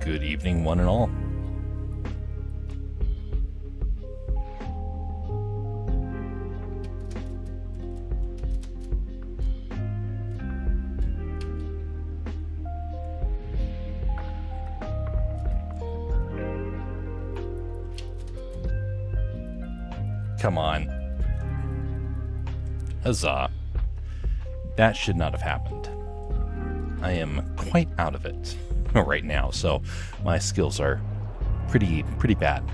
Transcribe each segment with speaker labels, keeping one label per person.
Speaker 1: Good evening, one and all. Come on. Huzzah. That should not have happened. I am quite out of it right now, so my skills are pretty bad.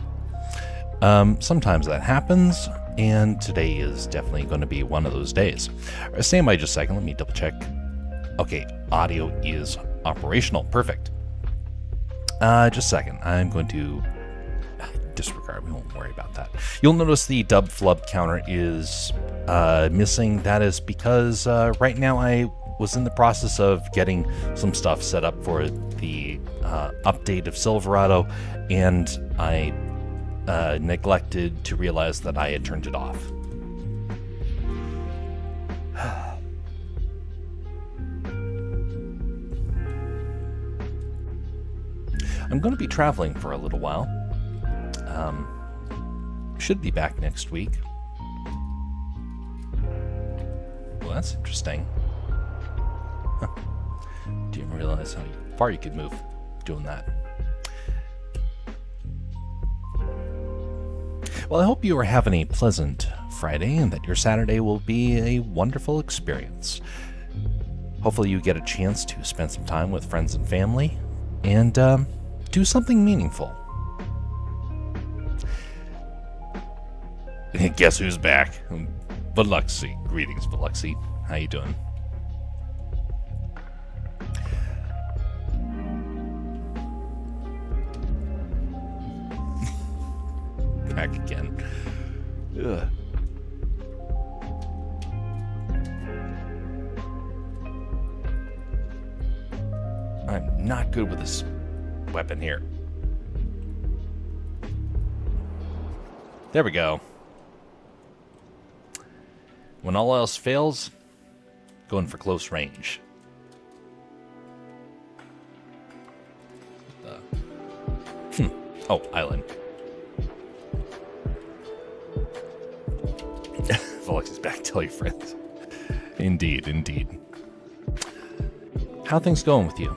Speaker 1: Sometimes that happens, and today is definitely going to be one of those days. Stand by just a second, let me double check. Okay, audio is operational. Perfect. Just a second. I'm going to disregard. We won't worry about that. You'll notice the dub flub counter is missing. That is because right now I was in the process of getting some stuff set up for the update of Silverado, and I neglected to realize that I had turned it off. I'm going to be traveling for a little while. Should be back next week. Well, that's interesting. Huh. Didn't realize how far you could move doing that. Well, I hope you are having a pleasant Friday and that your Saturday will be a wonderful experience. Hopefully you get a chance to spend some time with friends and family and do something meaningful. Guess who's back? Biloxi. Greetings, Biloxi. How you doing? Back again. Ugh. I'm not good with this weapon here. There we go. When all else fails, going for close range. Oh, island. Alexi's back. Tell your friends. Indeed, indeed. How things going with you?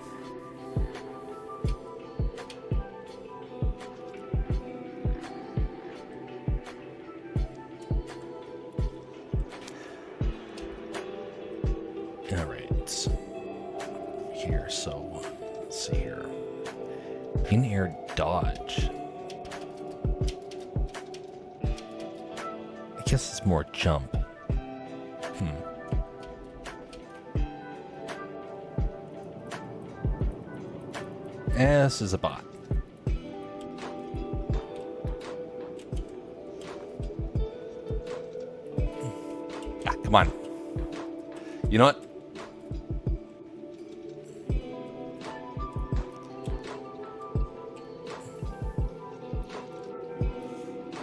Speaker 1: Here, so let's see here. In-air dodge. I guess it's more jump. This is a bot. Ah, come on. You know what?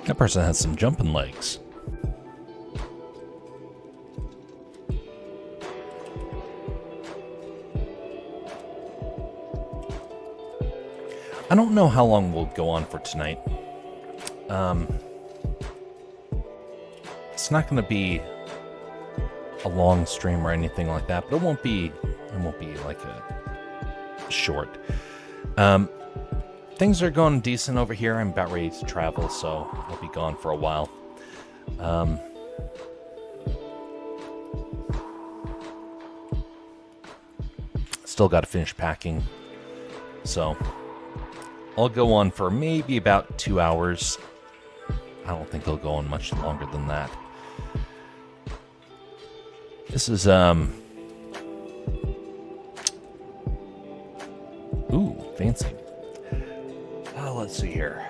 Speaker 1: That person has some jumping legs. I don't know how long we'll go on for tonight. It's not going to be a long stream or anything like that, but it won't be like a short. Things are going decent over here. I'm about ready to travel, so I'll be gone for a while. Still got to finish packing, so I'll go on for maybe about 2 hours. I don't think I'll go on much longer than that. This is ooh, fancy. Let's see here.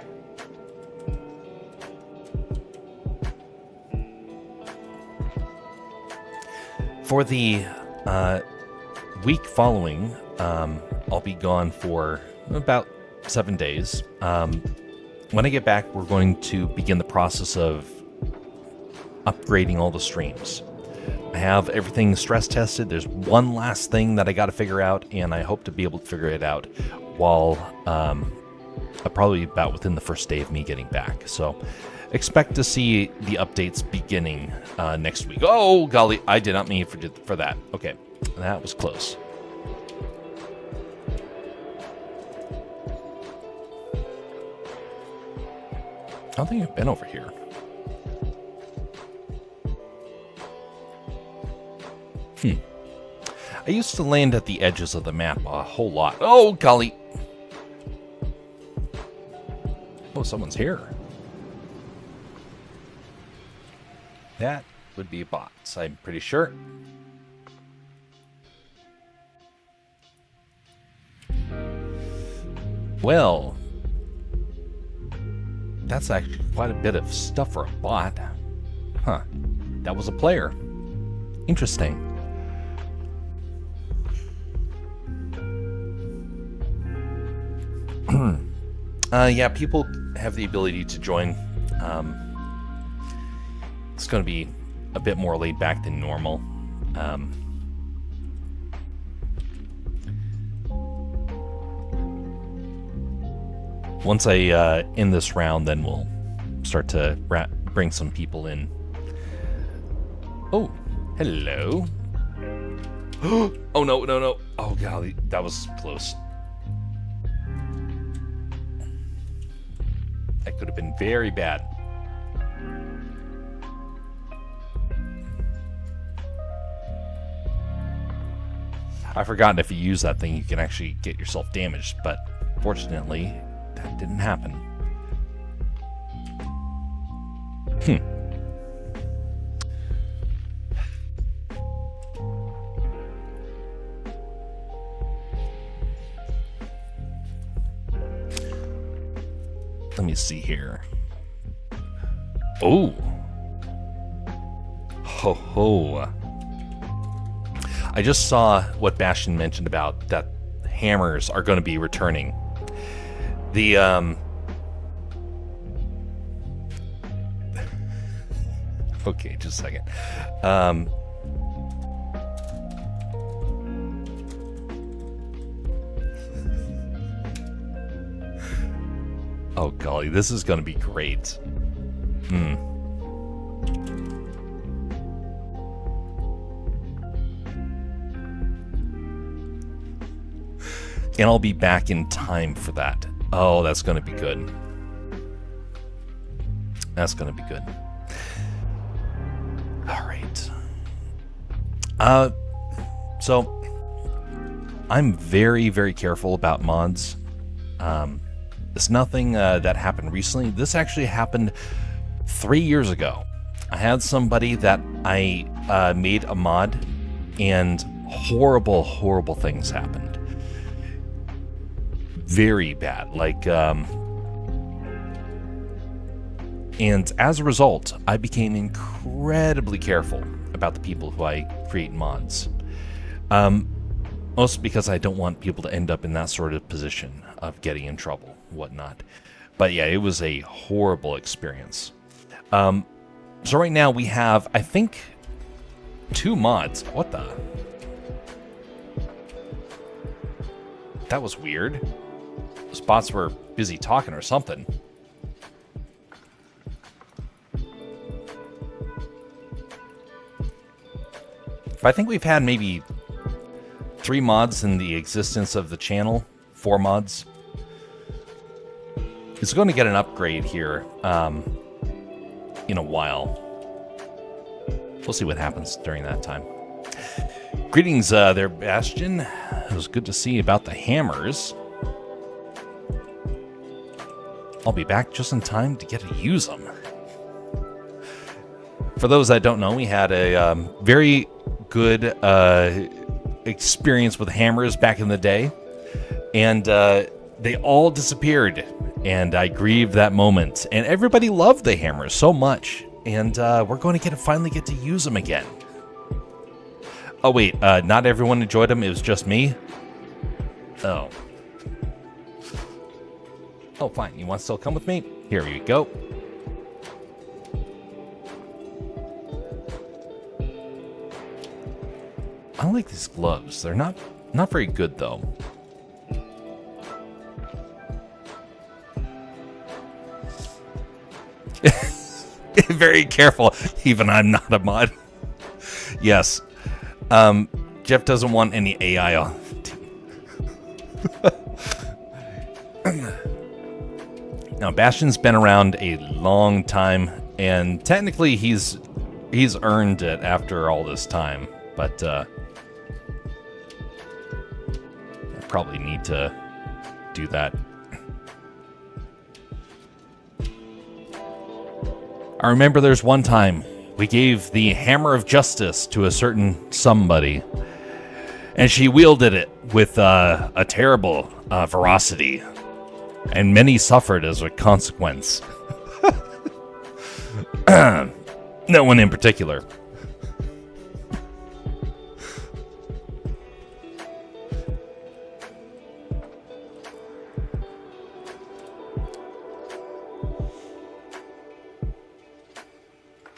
Speaker 1: For the week following, I'll be gone for about 7 days. When I get back, we're going to begin the process of upgrading all the streams. I have everything stress tested. There's one last thing that I got to figure out, and I hope to be able to figure it out while probably about within the first day of me getting back. So expect to see the updates beginning next week. Oh, golly, I did not mean for that. Okay, that was close. I don't think I've been over here. I used to land at the edges of the map a whole lot. Oh, golly. Oh, someone's here. That would be bots, I'm pretty sure. Well, that's actually quite a bit of stuff for a bot. Huh. That was a player. Interesting. Yeah, people have the ability to join. It's going to be a bit more laid back than normal. Once I end this round, then we'll start to bring some people in. Oh, hello. Oh, no, no, no. Oh, golly, that was close. That could have been very bad. I've forgotten if you use that thing, you can actually get yourself damaged, but fortunately, that didn't happen. Let me see here. Oh. Ho ho. I just saw what Bastion mentioned about that hammers are going to be returning. The okay, just a second. Oh golly, this is going to be great. And I'll be back in time for that. Oh, that's going to be good. That's going to be good. All right. So I'm very, very careful about mods. It's nothing that happened recently. This actually happened 3 years ago. I had somebody that I made a mod, and horrible, horrible things happened. Very bad. Like, and as a result, I became incredibly careful about the people who I create mods. Mostly because I don't want people to end up in that sort of position of getting in trouble, whatnot. But yeah, it was a horrible experience. So right now we have, I think, 2 mods. What the? That was weird. Those bots were busy talking or something. But I think we've had maybe 3 mods in the existence of the channel. 4 mods. It's going to get an upgrade here in a while. We'll see what happens during that time. Greetings there, Bastion. It was good to see about the hammers. I'll be back just in time to get to use them. For those that don't know, we had a very good experience with hammers back in the day. And they all disappeared. And I grieved that moment. And everybody loved the hammers so much. And we're going to finally get to use them again. Oh, wait. Not everyone enjoyed them. It was just me? Oh. Oh, fine. You want to still come with me? Here we go. I like these gloves. They're not very good, though. Very careful. Even I'm not a mod. Yes. Jeff doesn't want any AI on. Now, Bastion's been around a long time, and technically he's earned it after all this time, but I probably need to do that. I remember there's one time we gave the hammer of justice to a certain somebody, and she wielded it with a terrible ferocity, and many suffered as a consequence. No one in particular.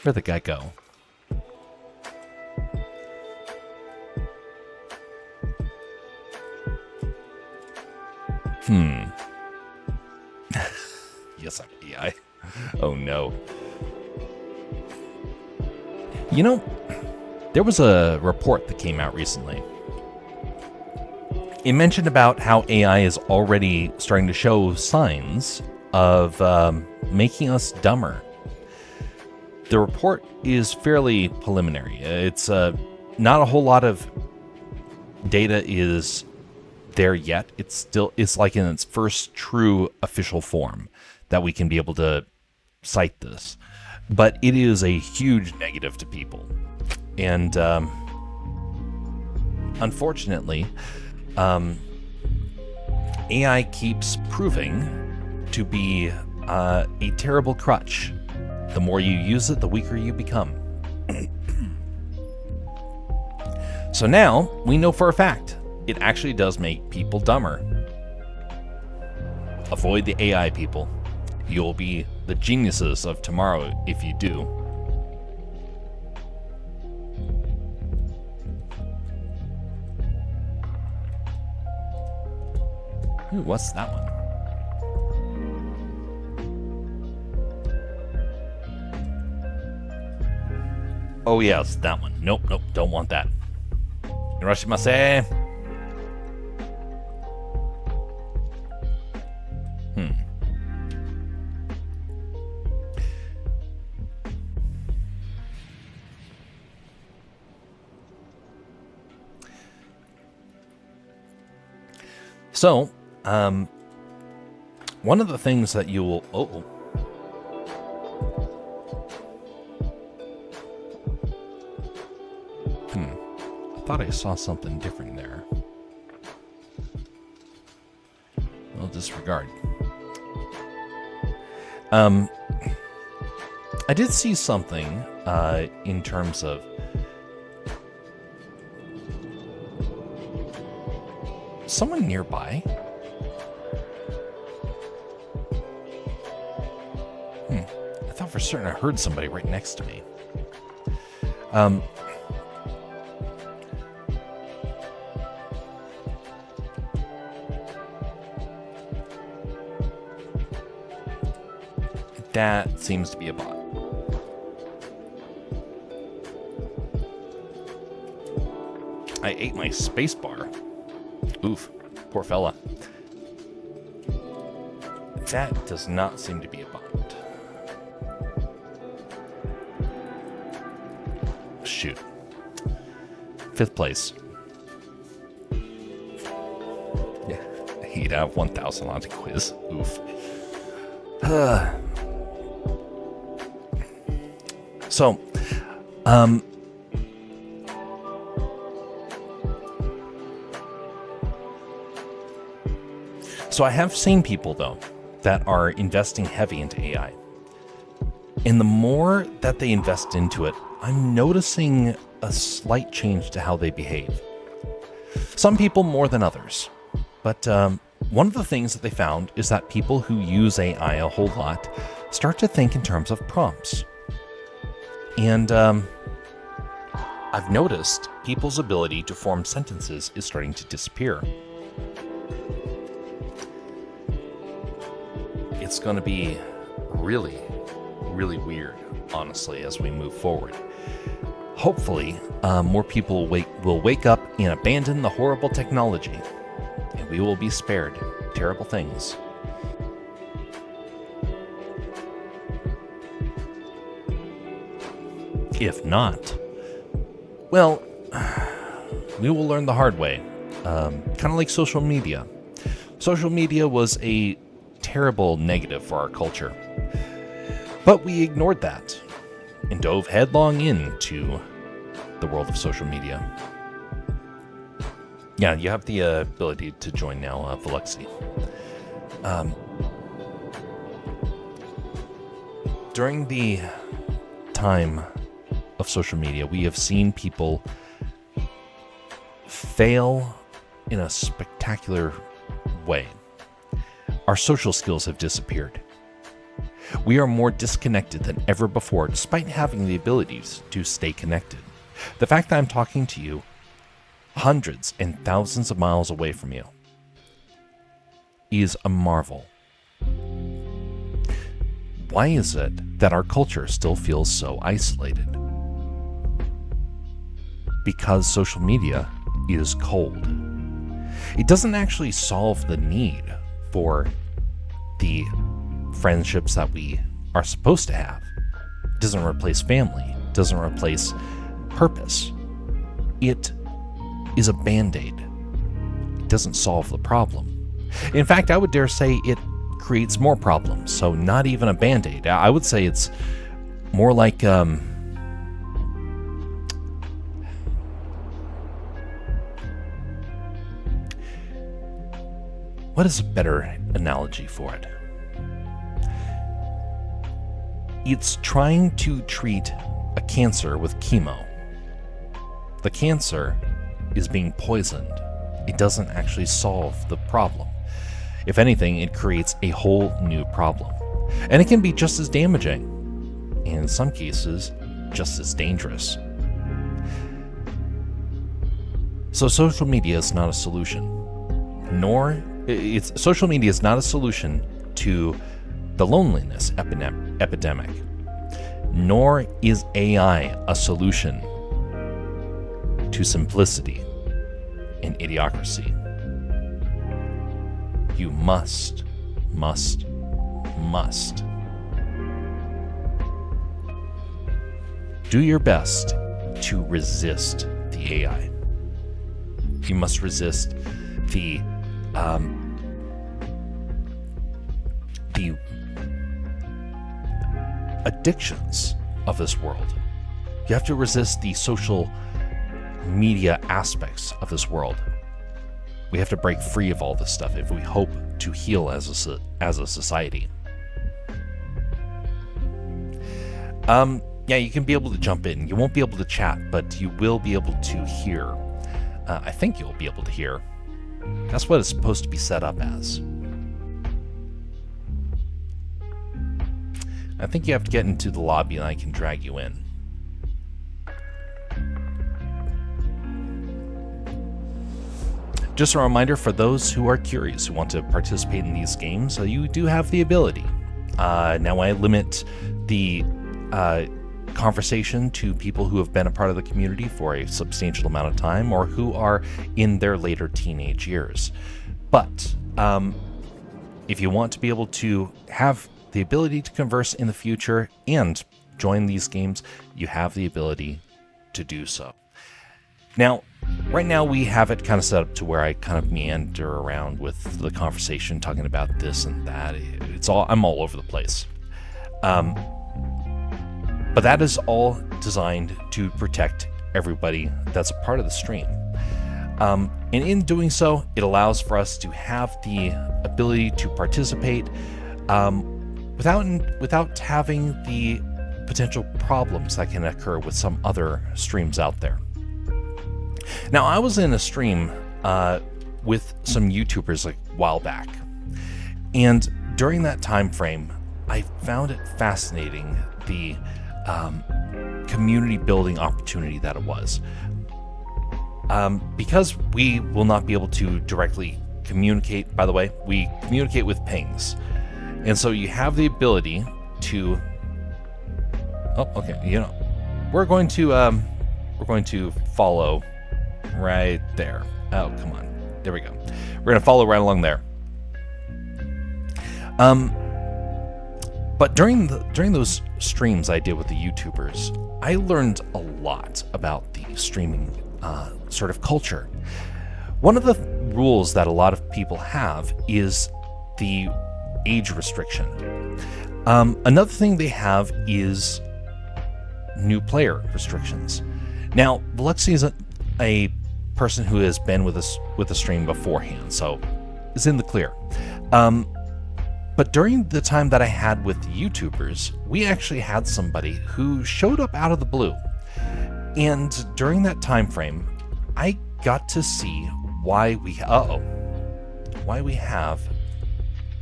Speaker 1: Where'd the guy go? Yes, I'm AI. Oh no. You know, there was a report that came out recently. It mentioned about how AI is already starting to show signs of making us dumber. The report is fairly preliminary. It's not a whole lot of data is there yet. It's like in its first true official form that we can be able to cite this. But it is a huge negative to people. And unfortunately, AI keeps proving to be a terrible crutch. The more you use it, the weaker you become. So now, we know for a fact, it actually does make people dumber. Avoid the AI people. You'll be the geniuses of tomorrow if you do. Ooh, what's that one? Oh yes, that one. Nope, don't want that. Irashimasu. So, one of the things that you will... I thought I saw something different there. Well, disregard. I did see something in terms of... someone nearby? I thought for certain I heard somebody right next to me. That seems to be a bot. I ate my space bar. Oof, poor fella. That does not seem to be a bot. Shoot. 5th place. Yeah, 8 out of 1,000 on the quiz. Oof. So, So I have seen people, though, that are investing heavy into AI. And the more that they invest into it, I'm noticing a slight change to how they behave. Some people more than others. But one of the things that they found is that people who use AI a whole lot start to think in terms of prompts. And I've noticed people's ability to form sentences is starting to disappear. It's going to be really, really weird, honestly, as we move forward. Hopefully, more people will wake up and abandon the horrible technology, and we will be spared terrible things. If not, well, we will learn the hard way. Kind of like social media. Social media was a terrible negative for our culture. But we ignored that and dove headlong into the world of social media. Yeah, you have the ability to join now, Velexi. During the time of social media, we have seen people fail in a spectacular way. Our social skills have disappeared. We are more disconnected than ever before, despite having the abilities to stay connected. The fact that I'm talking to you hundreds and thousands of miles away from you is a marvel. Why is it that our culture still feels so isolated? Because social media is cold. It doesn't actually solve the need for the friendships that we are supposed to have. It doesn't replace family. It doesn't replace purpose. It is a band-aid. It doesn't solve the problem. In fact, I would dare say it creates more problems. So not even a band-aid. I would say it's more like what is a better analogy for it? It's trying to treat a cancer with chemo. The cancer is being poisoned. It doesn't actually solve the problem. If anything, it creates a whole new problem. And it can be just as damaging, and in some cases, just as dangerous. So social media is not a solution. Social media is not a solution to the loneliness epidemic, nor is AI a solution to simplicity and idiocracy. You must do your best to resist the AI. You must resist the addictions of this world. You have to resist the social media aspects of this world. We have to break free of all this stuff if we hope to heal as a society. Yeah, you can be able to jump in. You won't be able to chat, but you will be able to hear. I think you'll be able to hear. That's what it's supposed to be set up as. I think you have to get into the lobby and I can drag you in. Just a reminder for those who are curious, who want to participate in these games, you do have the ability. Now I limit the conversation to people who have been a part of the community for a substantial amount of time or who are in their later teenage years. But if you want to be able to have the ability to converse in the future and join these games, you have the ability to do so. Now, right now we have it kind of set up to where I kind of meander around with the conversation, talking about this and that. I'm all over the place. But that is all designed to protect everybody that's a part of the stream. And in doing so, it allows for us to have the ability to participate without having the potential problems that can occur with some other streams out there. Now, I was in a stream with some YouTubers a while back, and during that time frame, I found it fascinating the community building opportunity that it was. Because we will not be able to directly communicate, by the way, we communicate with pings. And so you have the ability to Oh, okay. We're going to follow right there. Oh, come on. There we go. We're going to follow right along there. But during those streams I did with the YouTubers, I learned a lot about the streaming sort of culture. One of the rules that a lot of people have is the age restriction. Another thing they have is new player restrictions. Now, Lexi is a person who has been with us with the stream beforehand, so is in the clear. But during the time that I had with the YouTubers, we actually had somebody who showed up out of the blue. And during that time frame, I got to see why we have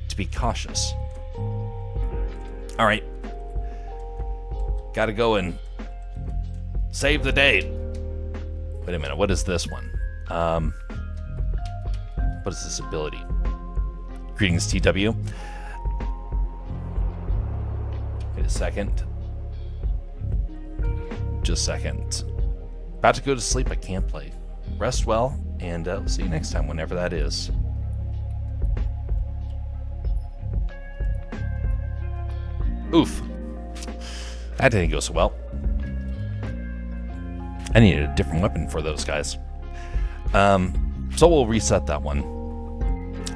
Speaker 1: to be cautious. All right. Got to go and save the day. Wait a minute, what is this one? What is this ability? Greetings, TW. Wait a second. Just a second. About to go to sleep, I can't play. Rest well, and we'll see you next time, whenever that is. Oof. That didn't go so well. I needed a different weapon for those guys. So we'll reset that one.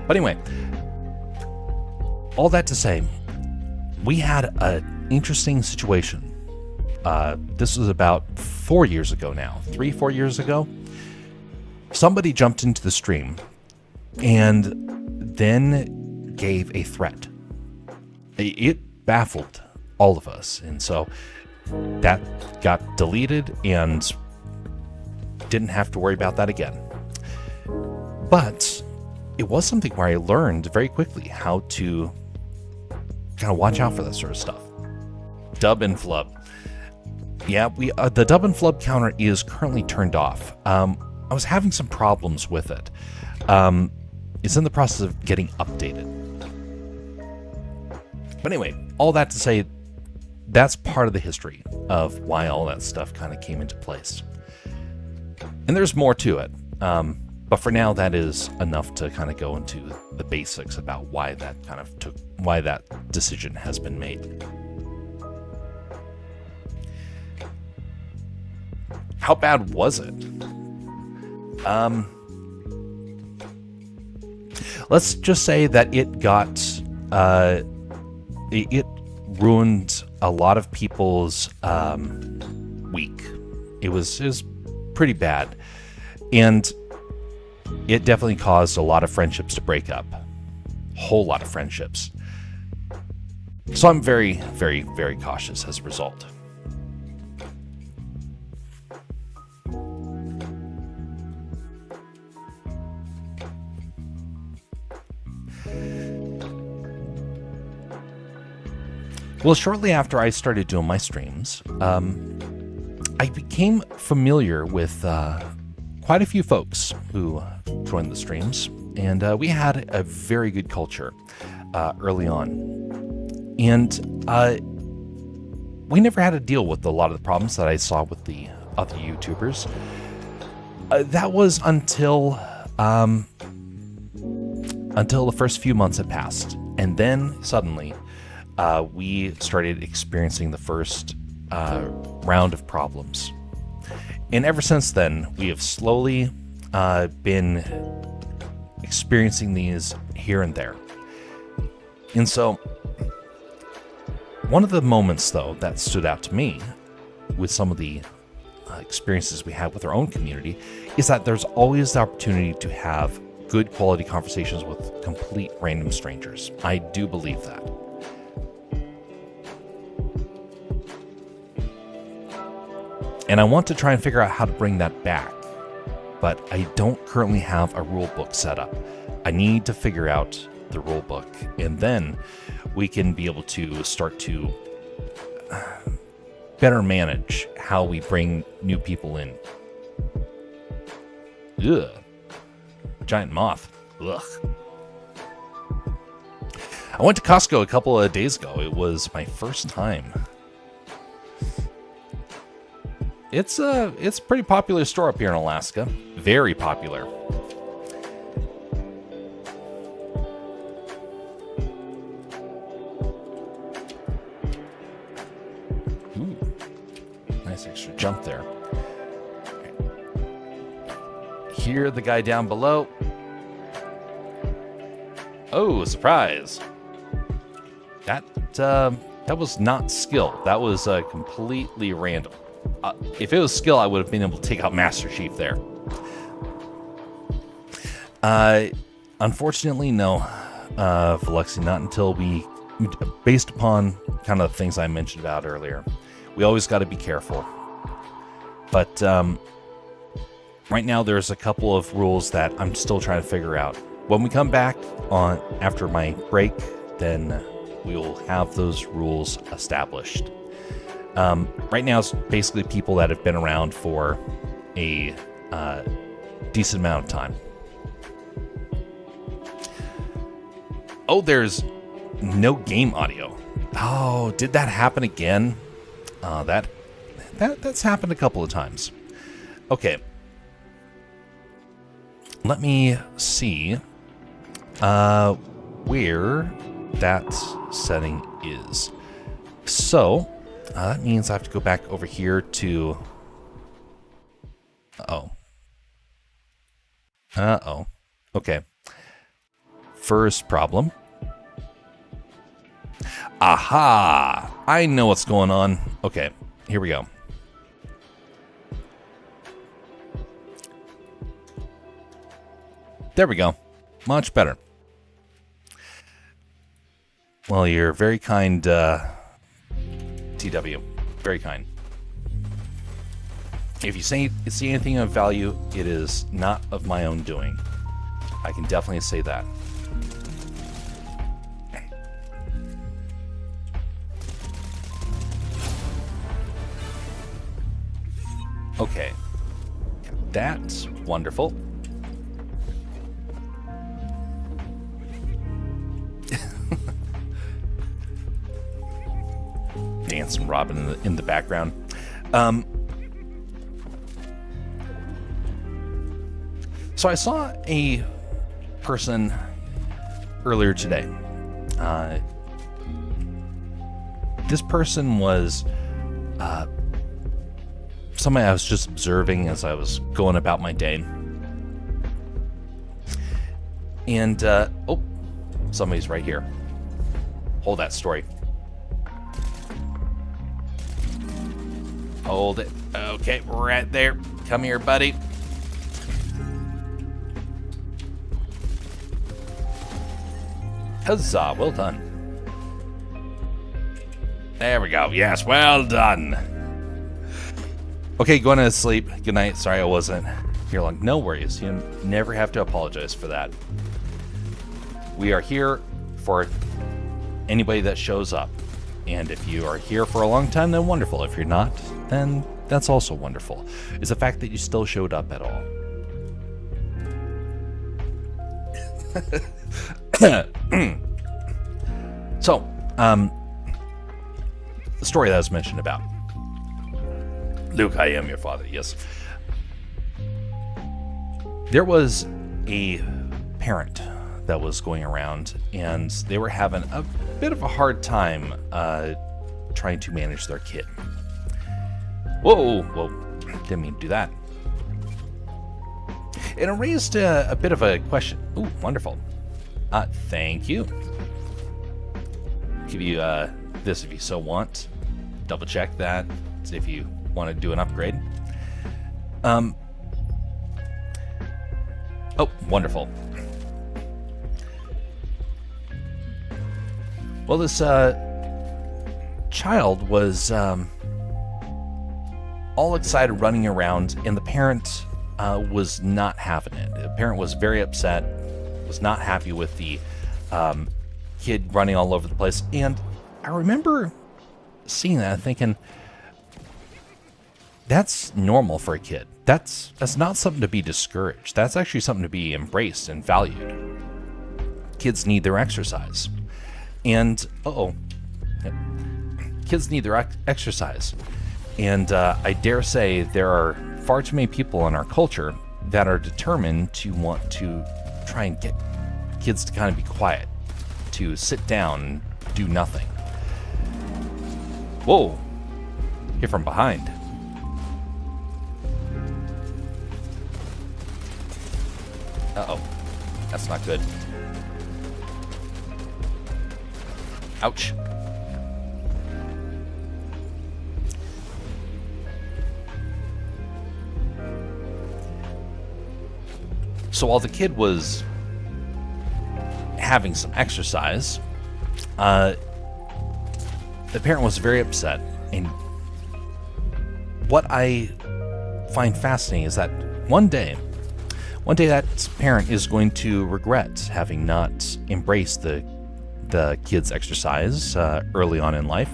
Speaker 1: But anyway, all that to say, we had an interesting situation. This was about 4 years ago now, 3-4 years ago. Somebody jumped into the stream and then gave a threat. It baffled all of us, and so that got deleted and didn't have to worry about that again. But it was something where I learned very quickly how to kind of watch out for that sort of stuff. Dub and flub. Yeah, the dub and flub counter is currently turned off. I was having some problems with it. It's in the process of getting updated. But anyway, all that to say, that's part of the history of why all that stuff kind of came into place. And there's more to it. But for now, that is enough to kind of go into the basics about why that decision has been made. How bad was it? Let's just say that it got it ruined a lot of people's week. It was pretty bad, and it definitely caused a lot of friendships to break up. Whole lot of friendships. So I'm very, very, very cautious as a result. Well, shortly after I started doing my streams, I became familiar with quite a few folks who joined the streams, and we had a very good culture early on. And we never had to deal with a lot of the problems that I saw with the other YouTubers. That was until the first few months had passed, and then suddenly we started experiencing the first round of problems. And ever since then, we have slowly been experiencing these here and there. And so, one of the moments, though, that stood out to me with some of the experiences we had with our own community is that there's always the opportunity to have good quality conversations with complete random strangers. I do believe that. And I want to try and figure out how to bring that back, but I don't currently have a rule book set up. I need to figure out the rule book, and then we can be able to start to better manage how we bring new people in. Ugh. Giant moth. Ugh. I went to Costco a couple of days ago. It was my first time. it's a pretty popular store up here in Alaska. Very popular. Ooh, nice extra jump there. Hear the guy down below. Oh, surprise. That was not skill. That was completely random. If it was skill, I would have been able to take out Master Chief there. Unfortunately, no, Velexi, not until based upon kind of the things I mentioned about earlier, we always got to be careful. But right now, there's a couple of rules that I'm still trying to figure out. When we come back on after my break, then we will have those rules established. Right now, it's basically people that have been around for a decent amount of time. Oh, there's no game audio. Oh, did that happen again? That's happened a couple of times. Okay. Let me see where that setting is. So that means I have to go back over here to... Uh-oh. Okay. First problem. Aha! I know what's going on. Okay, here we go. There we go. Much better. Well, you're very kind, TW. Very kind. If you see anything of value, it is not of my own doing. I can definitely say that. Okay. That's wonderful. Dancing Robin in the background. So I saw a person earlier today. This person was somebody I was just observing as I was going about my day. And, oh, somebody's right here. Hold that story. Hold it. Okay, right there. Come here, buddy. Huzzah, well done. There we go. Yes, well done. Okay, going to sleep. Good night. Sorry I wasn't here long. No worries. You never have to apologize for that. We are here for anybody that shows up. And if you are here for a long time, then wonderful. If you're not, then that's also wonderful. It's the fact that you still showed up at all. So, the story that I was mentioned about. Luke, I am your father, yes. There was a parent that was going around, and they were having a bit of a hard time trying to manage their kid. Whoa, didn't mean to do that. And it raised a bit of a question. Ooh, wonderful. Thank you. Give you this if you so want. Double check that if you want to do an upgrade. Oh, wonderful. Well, this child was all excited running around, and the parent was not having it. The parent was very upset, was not happy with the kid running all over the place. And I remember seeing that and thinking, that's normal for a kid. That's not something to be discouraged. That's actually something to be embraced and valued. Kids need their exercise. And, kids need their exercise. And I dare say there are far too many people in our culture that are determined to want to try and get kids to kind of be quiet, to sit down and do nothing. Whoa! Hit from behind. Uh-oh. That's not good. Ouch. So while the kid was having some exercise, the parent was very upset. And what I find fascinating is that one day that parent is going to regret having not embraced the kid's exercise early on in life,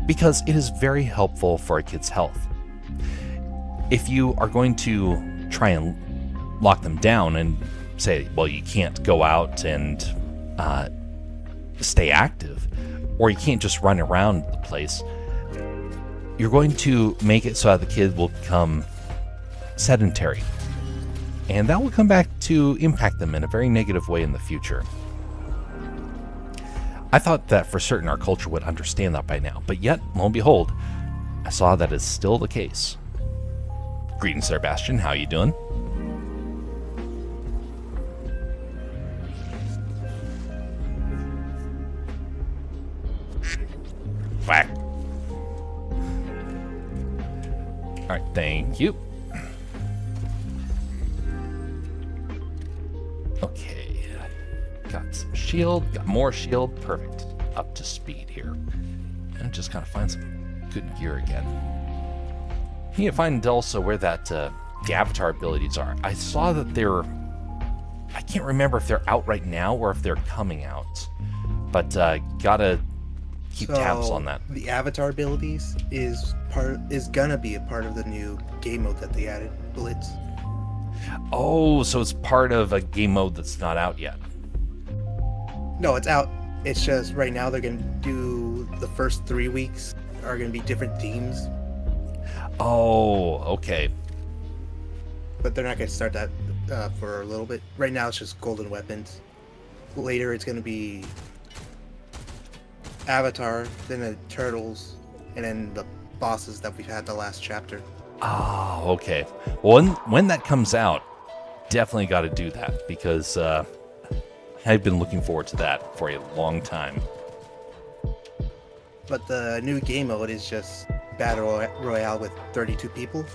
Speaker 1: because it is very helpful for a kid's health. If you are going to try and lock them down and say, well, you can't go out and stay active, or you can't just run around the place, you're going to make it so that the kid will become sedentary. And that will come back to impact them in a very negative way in the future. I thought that for certain our culture would understand that by now, but yet, lo and behold, I saw that is still the case. Greetings there, Bastion. How you doing? Whack. Alright, thank you. Okay. Got some shield, got more shield. Perfect. Up to speed here. And just kind of find some good gear again. You need to find also where that the avatar abilities are. I saw that they're... I can't remember if they're out right now or if they're coming out. But gotta keep tabs on that.
Speaker 2: The avatar abilities is gonna be a part of the new game mode that they added, Blitz.
Speaker 1: Oh, so it's part of a game mode that's not out yet.
Speaker 2: No, it's out. It's just right now they're gonna do the first 3 weeks are gonna be different themes.
Speaker 1: Oh, okay.
Speaker 2: But they're not gonna start that for a little bit. Right now it's just golden weapons. Later it's gonna be Avatar, then the turtles, and then the bosses that we've had the last chapter.
Speaker 1: Oh, okay. Well, when that comes out, definitely got to do that, because I've been looking forward to that for a long time.
Speaker 2: But the new game mode is just Battle Royale with 32 people,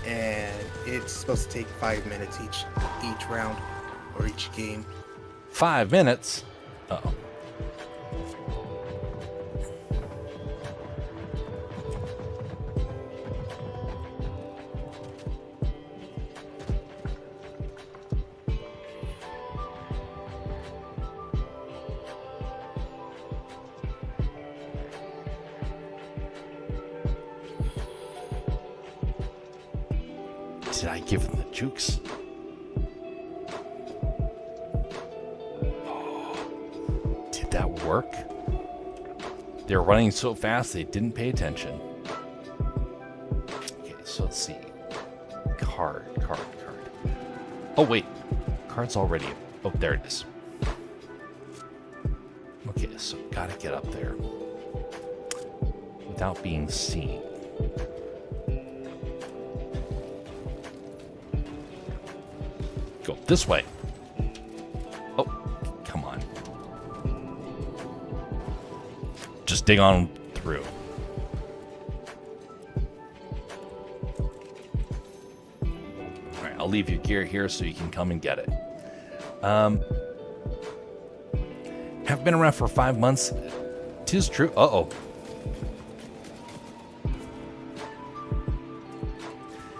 Speaker 2: and it's supposed to take 5 minutes each round, or each game.
Speaker 1: 5 minutes? Uh-oh. Did I give them the jukes? Oh, did that work? They were running so fast they didn't pay attention. Okay, so let's see. Card. Oh, wait. Card's already... Oh, there it is. Okay, so gotta get up there without being seen. Go this way. Oh, come on. Just dig on through. Alright, I'll leave your gear here so you can come and get it. Have been around for 5 months. 'Tis true. Uh-oh.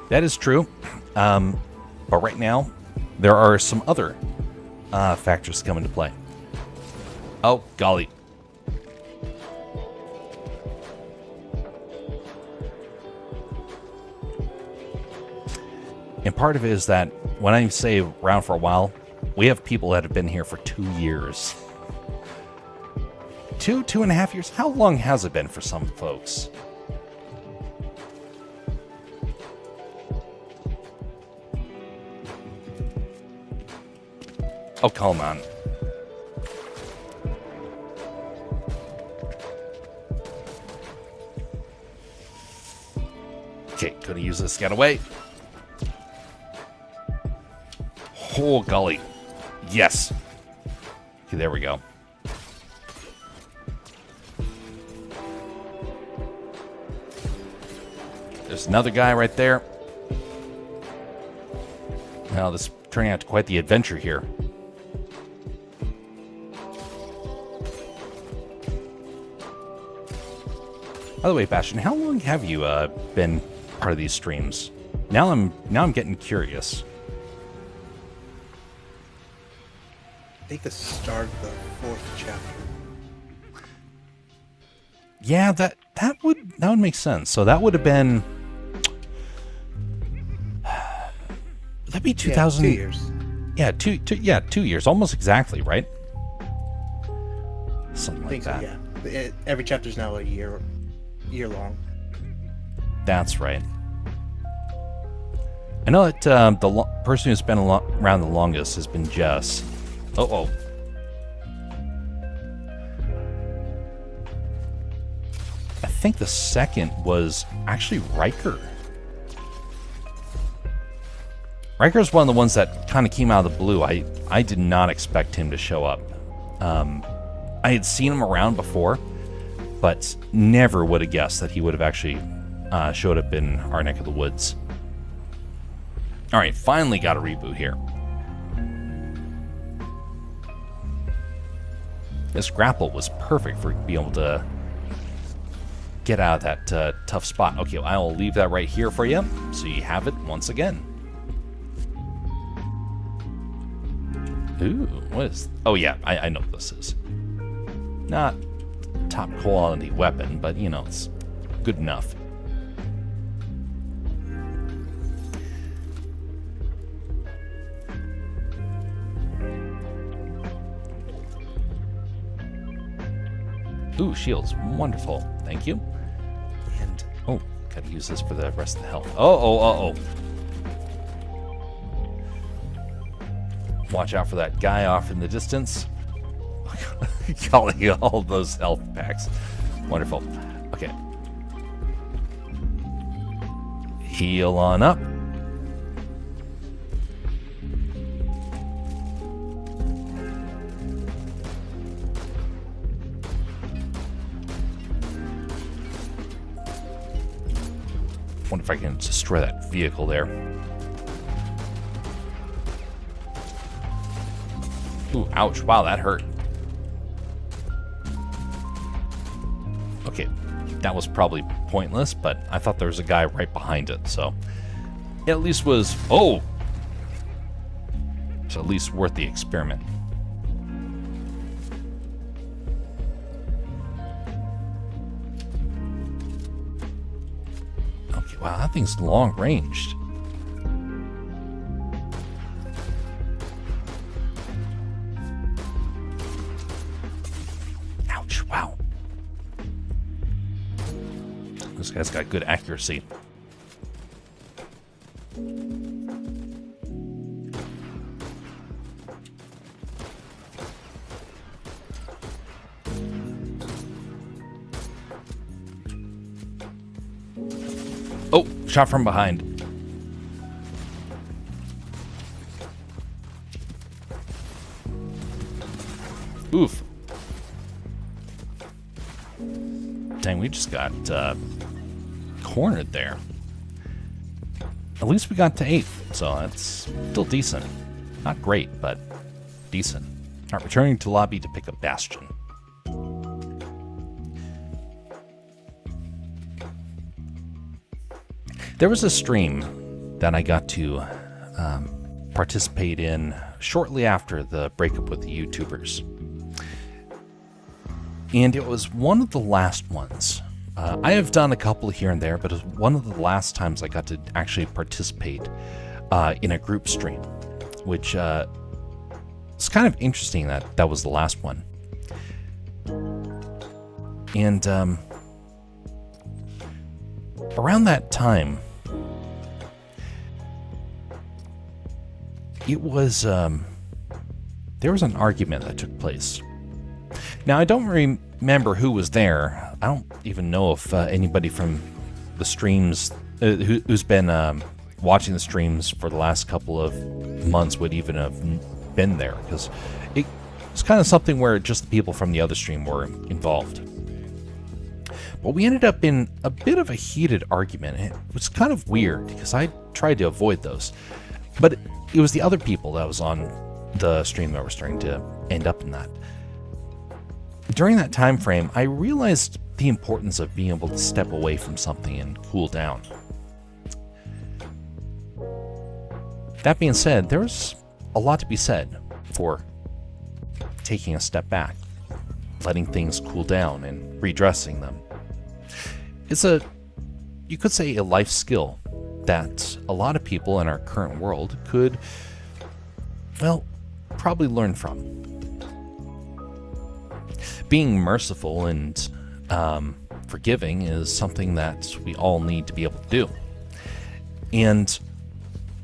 Speaker 1: That is true. But right now, there are some other factors come into play. Oh, golly. And part of it is that when I say around for a while, we have people that have been here for 2 years. 2.5 years? How long has it been for some folks? Oh, come on. Okay, gonna use this to get away. Oh, golly. Yes. Okay, there we go. There's another guy right there. Now, this is turning out to quite the adventure here. By the way, Bastion, how long have you been part of these streams? Now I'm getting curious.
Speaker 2: I think the start of the 4th chapter.
Speaker 1: Yeah, that would make sense. So that would have been. Would that be 2000?
Speaker 2: Yeah, 2 years.
Speaker 1: Yeah, 2 years, almost exactly, right? Something
Speaker 2: I
Speaker 1: like
Speaker 2: think
Speaker 1: that.
Speaker 2: so, yeah. Every chapter is now a year long.
Speaker 1: That's right. I know that the person who's been around the longest has been Jess. Oh. I think the second was actually Riker. Riker's one of the ones that kind of came out of the blue. I did not expect him to show up. I had seen him around before, but never would have guessed that he would have actually showed up in our neck of the woods. All right, finally got a reboot here. This grapple was perfect for being able to get out of that tough spot. Okay, well, I will leave that right here for you, so you have it once again. Ooh, what is... Oh, yeah, I know what this is. Not top quality weapon, but, you know, it's good enough. Ooh, shields. Wonderful. Thank you. And, oh, gotta use this for the rest of the health. Uh-oh. Watch out for that guy off in the distance. Golly, all those health packs. Wonderful. Okay. Heal on up. Wonder if I can destroy that vehicle there. Ooh, ouch. Wow, that hurt. Okay, that was probably pointless, but I thought there was a guy right behind it, so it at least was... Oh! It's at least worth the experiment. Okay, wow, that thing's long-ranged. Ouch, wow. This guy's got good accuracy. Oh, shot from behind. Oof. Dang, we just got cornered there. At least we got to 8th, so that's still decent. Not great, but decent. All right, returning to lobby to pick up Bastion. There was a stream that I got to participate in shortly after the breakup with the YouTubers. And it was one of the last ones. I have done a couple here and there, but it was one of the last times I got to actually participate in a group stream, which it's kind of interesting that that was the last one. And around that time, it was there was an argument that took place. Now, I don't remember who was there. I don't even know if anybody from the streams who's been watching the streams for the last couple of months would even have been there, because it's kind of something where just the people from the other stream were involved. But we ended up in a bit of a heated argument. It was kind of weird because I tried to avoid those, but it was the other people that was on the stream that were starting to end up in that. During that time frame, I realized the importance of being able to step away from something and cool down. That being said, there's a lot to be said for taking a step back, letting things cool down and redressing them. It's you could say, a life skill that a lot of people in our current world could, well, probably learn from. Being merciful and forgiving is something that we all need to be able to do. And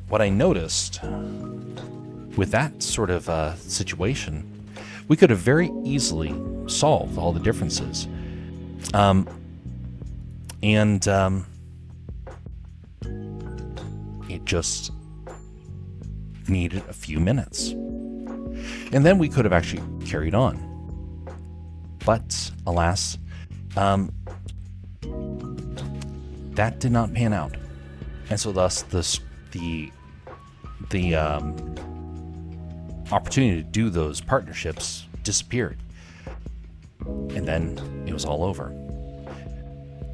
Speaker 1: what I noticed with that sort of situation, we could have very easily solved all the differences. It just needed a few minutes. And then we could have actually carried on. But alas, that did not pan out. And so thus the opportunity to do those partnerships disappeared. And then it was all over.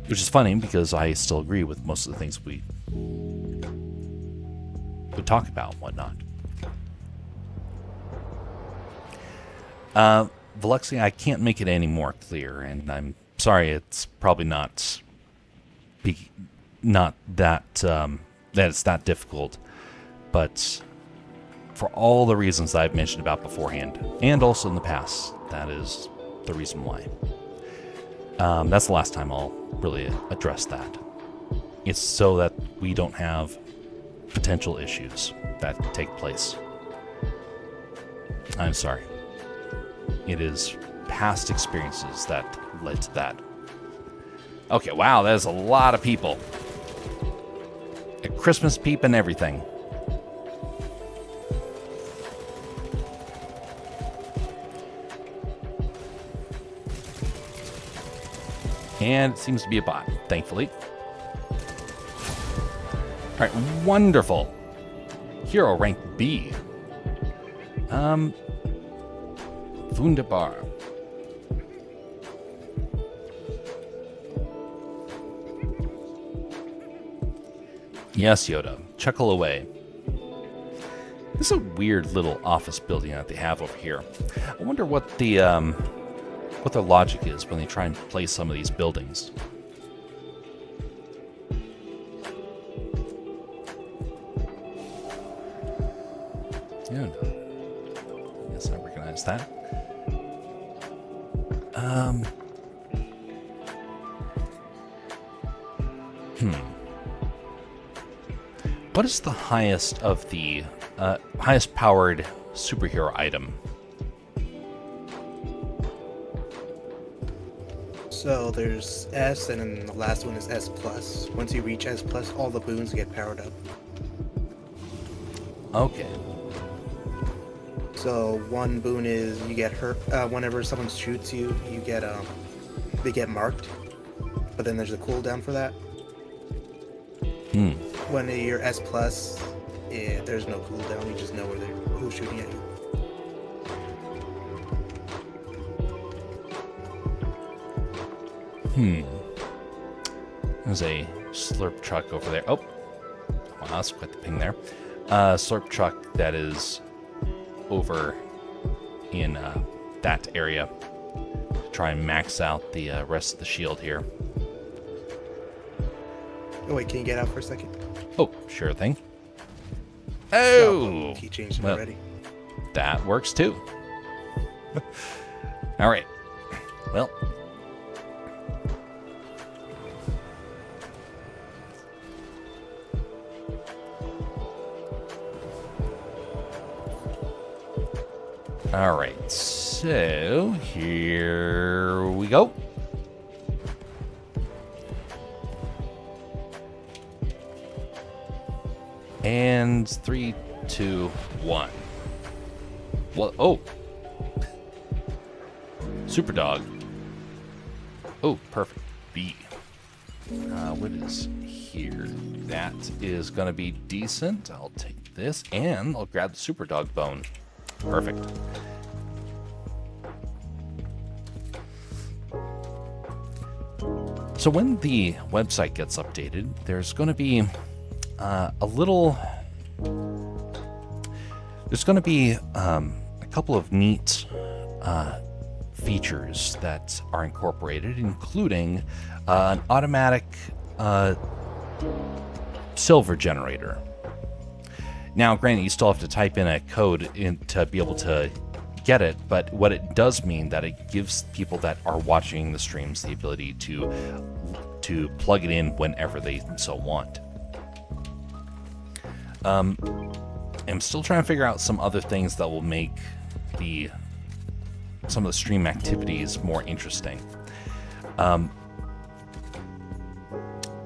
Speaker 1: Which is funny because I still agree with most of the things we would talk about and whatnot. Velexi, I can't make it any more clear, and I'm sorry it's probably not that it's that difficult, but for all the reasons that I've mentioned about beforehand, and also in the past, that is the reason why. That's the last time I'll really address that. It's so that we don't have potential issues that take place. I'm sorry. It is past experiences that led to that. Okay, wow, there's a lot of people. A Christmas peep and everything. And it seems to be a bot, thankfully. Alright, wonderful. Hero rank B. Wunderbar. Yes, Yoda. Chuckle away. This is a weird little office building that they have over here. I wonder what their logic is when they try and place some of these buildings. Yeah, yes, I recognize that. What is the highest of the highest powered superhero item?
Speaker 2: So there's S, and then the last one is S+. Once you reach S+, all the boons get powered up.
Speaker 1: Okay.
Speaker 2: So one boon is you get hurt whenever someone shoots you. You get they get marked, but then there's a cooldown for that. When you're S+, there's no cooldown. You just know who's shooting at you.
Speaker 1: There's a slurp truck over there. Oh, wow, that's quite the ping there. Slurp truck that is over in that area. Try and max out the rest of the shield here.
Speaker 2: Oh wait, can you get out for a second?
Speaker 1: Oh, sure thing. Oh!
Speaker 2: He changed it
Speaker 1: Well,
Speaker 2: already.
Speaker 1: that works too. All right. Well. All right, so here we go. And 3, 2, 1. Well, oh. Super Dog. Oh, perfect. B. What is here? That is going to be decent. I'll take this, and I'll grab the Super Dog bone. Perfect. So when the website gets updated, there's going to be a couple of neat features that are incorporated, including an automatic silver generator. Now, granted, you still have to type in a code to be able to get it, but what it does mean that it gives people that are watching the streams the ability to plug it in whenever they so want. I'm still trying to figure out some other things that will make some of the stream activities more interesting.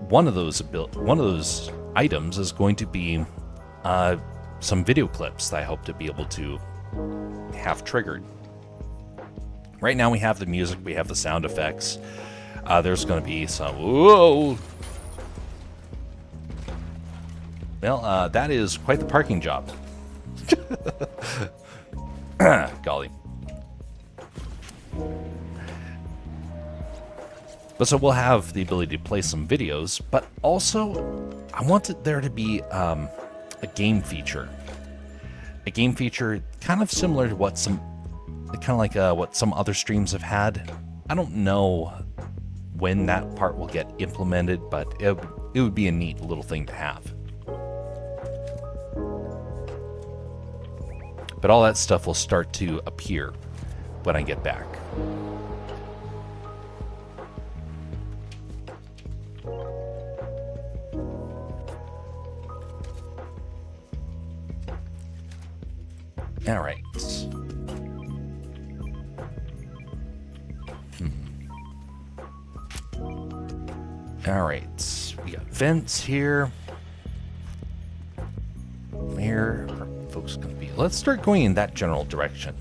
Speaker 1: One of those items is going to be some video clips that I hope to be able to have triggered. Right now we have the music, we have the sound effects. There's going to be some whoa. Well, that is quite the parking job. Golly. But so we'll have the ability to play some videos, but also I wanted there to be a game feature. A game feature kind of similar to what some other streams have had. I don't know when that part will get implemented, but it would be a neat little thing to have. But all that stuff will start to appear when I get back. All right. All right. We got vents here. Where are folks going to be? Let's start going in that general direction.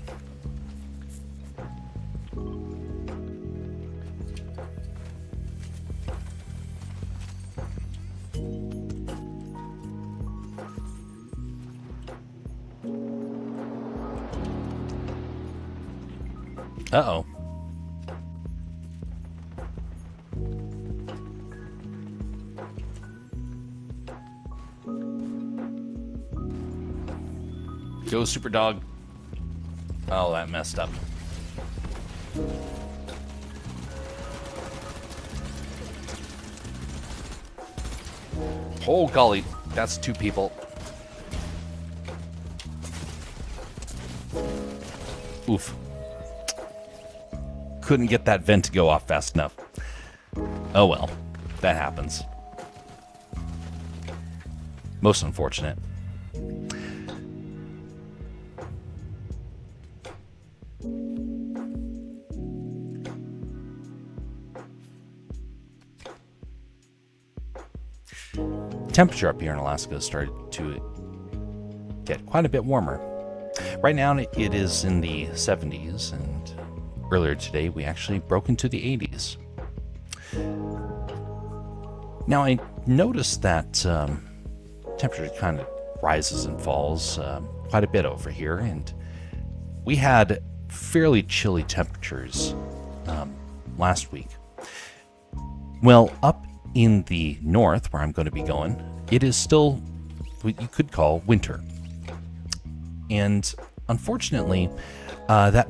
Speaker 1: Uh-oh. Go, Super Dog. Oh, that messed up. Oh, golly. That's 2 people. Oof. Couldn't get that vent to go off fast enough. Oh well, that happens. Most unfortunate. Temperature up here in Alaska has started to get quite a bit warmer. Right now it is in the 70s, and earlier today we actually broke into the 80s. Now I noticed that temperature kind of rises and falls quite a bit over here, and we had fairly chilly temperatures last week. Well, up in the north, where I'm going to be going, it is still what you could call winter. And unfortunately, that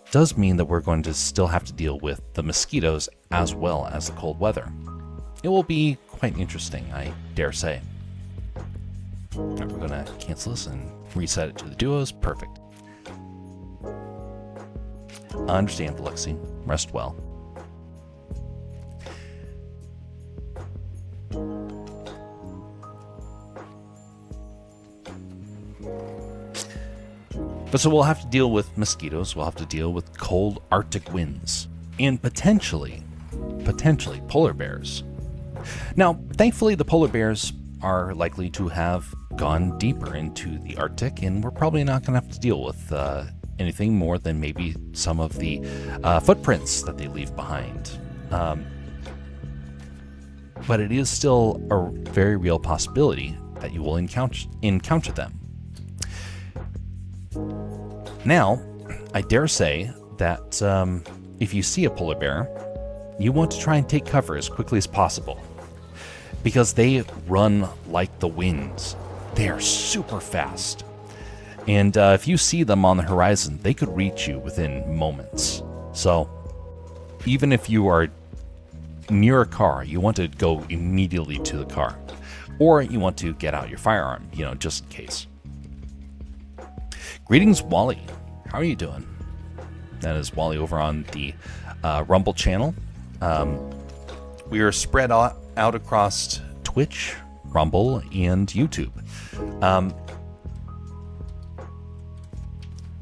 Speaker 1: does mean that we're going to still have to deal with the mosquitoes as well as the cold weather. It will be quite interesting, I dare say. Right, we're going to cancel this and reset it to the duos. Perfect. Understand, Lexi. Rest well. So we'll have to deal with mosquitoes, we'll have to deal with cold Arctic winds, and potentially polar bears. Now, thankfully, the polar bears are likely to have gone deeper into the Arctic, and we're probably not going to have to deal with anything more than maybe some of the footprints that they leave behind. But it is still a very real possibility that you will encounter them. Now, I dare say that if you see a polar bear, you want to try and take cover as quickly as possible, because they run like the wind. They are super fast. And if you see them on the horizon, they could reach you within moments. So even if you are near a car, you want to go immediately to the car. Or you want to get out your firearm, just in case. Greetings, Wally. How are you doing? That is Wally over on the Rumble channel. We are spread out across Twitch, Rumble, and YouTube.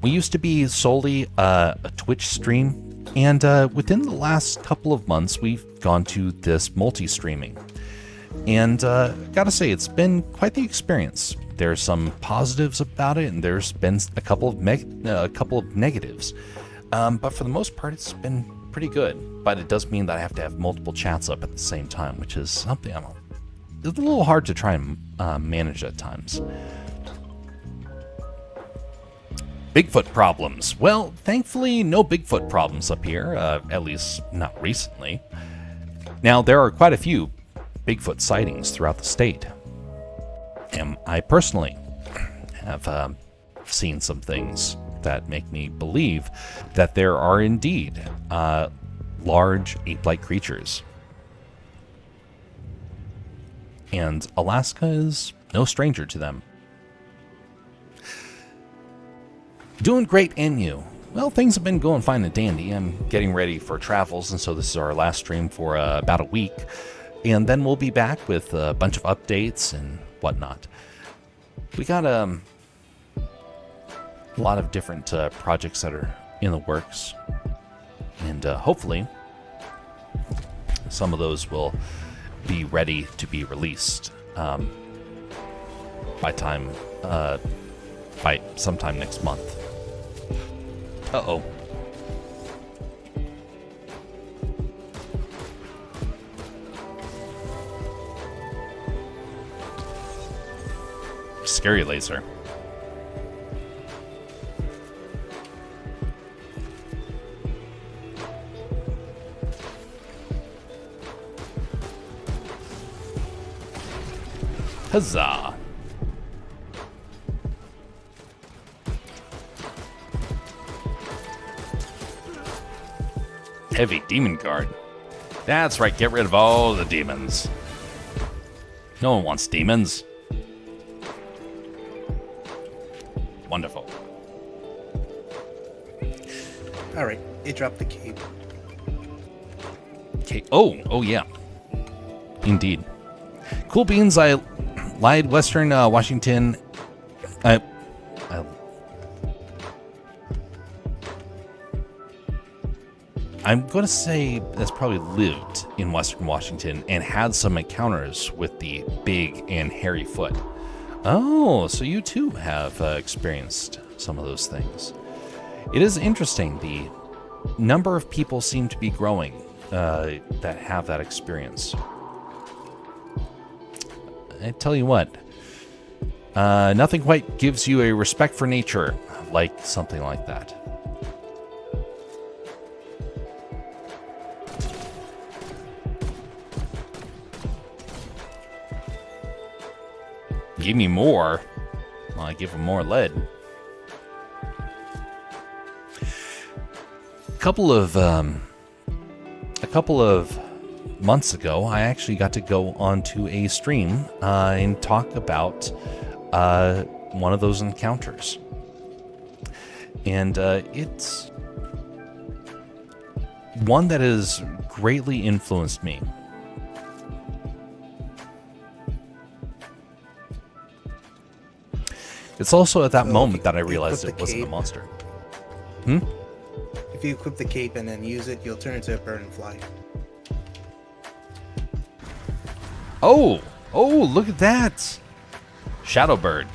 Speaker 1: We used to be solely a Twitch stream, and within the last couple of months, we've gone to this multi-streaming. And gotta say, it's been quite the experience. There's some positives about it, and there's been a couple of negatives. But for the most part, it's been pretty good. But it does mean that I have to have multiple chats up at the same time, which is something it's a little hard to try and manage at times. Bigfoot problems. Well, thankfully, no Bigfoot problems up here, at least not recently. Now, there are quite a few Bigfoot sightings throughout the state. And I personally have seen some things that make me believe that there are indeed large ape-like creatures. And Alaska is no stranger to them. Doing great, and you? Well, things have been going fine and dandy. I'm getting ready for travels, and so this is our last stream for about a week. And then we'll be back with a bunch of updates and whatnot. We got a lot of different projects that are in the works. And hopefully, some of those will be ready to be released by sometime next month. Uh-oh. Scary laser. Huzzah! Heavy demon card. That's right, get rid of all the demons. No one wants demons. Wonderful.
Speaker 2: Alright, it dropped the cape.
Speaker 1: Okay. Oh yeah. Indeed. Cool beans, I lied. Western Washington. I'm going to say that's probably lived in Western Washington and had some encounters with the big and hairy foot. Oh, so you too have experienced some of those things. It is interesting. The number of people seem to be growing that have that experience. I tell you what, nothing quite gives you a respect for nature like something like that. Give me more. Well, I give them more lead. A couple of months ago, I actually got to go onto a stream and talk about one of those encounters. And it's one that has greatly influenced me. It's also at that
Speaker 2: So
Speaker 1: moment
Speaker 2: if
Speaker 1: that I
Speaker 2: you
Speaker 1: realized
Speaker 2: equip
Speaker 1: it
Speaker 2: the
Speaker 1: wasn't a
Speaker 2: cape-
Speaker 1: monster. Hmm?
Speaker 2: If you equip the cape and then use it, you'll turn into a bird and fly.
Speaker 1: Oh! Oh, look at that! Shadow Bird.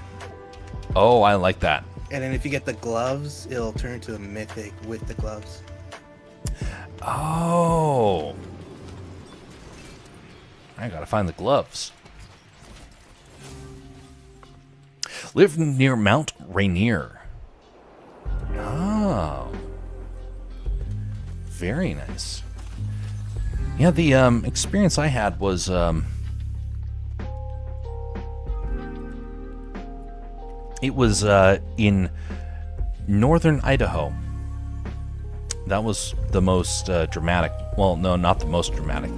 Speaker 1: Oh, I like that.
Speaker 2: And then if you get the gloves, it'll turn into a mythic with the gloves.
Speaker 1: Oh. I gotta find the gloves. Live near Mount Rainier. Oh. Very nice. Yeah, the experience I had was it was in northern Idaho. That was the most dramatic. Well, no, not the most dramatic.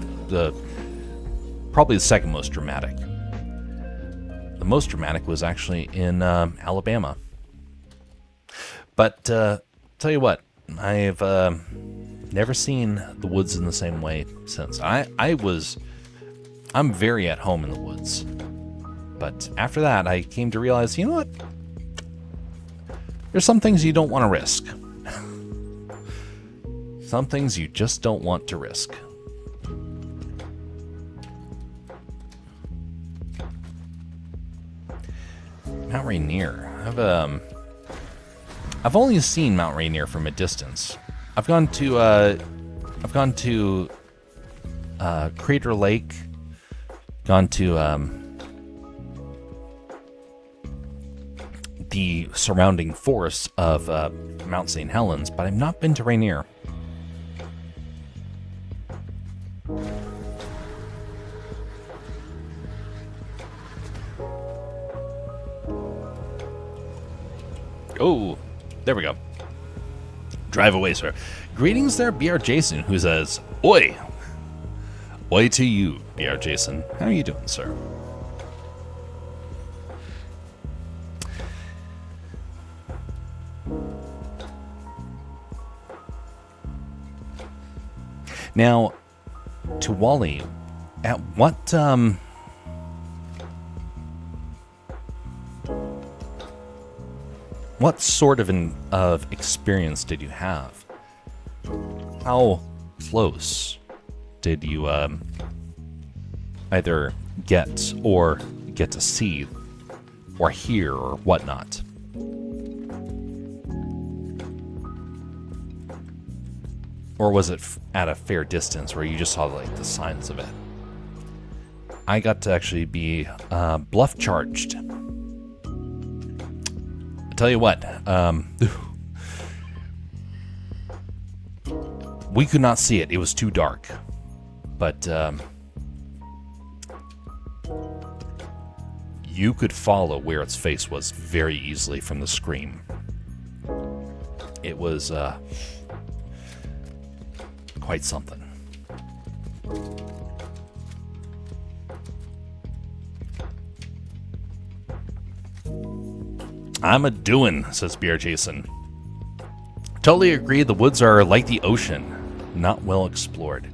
Speaker 1: Probably the second most dramatic. The most dramatic was actually in Alabama. But tell you what, I've never seen the woods in the same way since. I'm very at home in the woods. But after that, I came to realize, you know what? There's some things you don't want to risk. Some things you just don't want to risk. Mount Rainier. I've only seen Mount Rainier from a distance. I've gone to Crater Lake. Gone to the surrounding forests of Mount St. Helens, but I've not been to Rainier. Oh, there we go. Drive away, sir. Greetings there, BR Jason, who says, Oi! Oi to you, BR Jason. How are you doing, sir? Now, to Wally, at what sort of experience did you have? How close did you either get to see or hear or whatnot? Or was it at a fair distance where you just saw like the signs of it? I got to actually be bluff charged. I tell you what, we could not see it. It was too dark. But you could follow where its face was very easily from the screen. It was quite something. I'm a doin', says BR Jason. Totally agree, the woods are like the ocean, not well explored.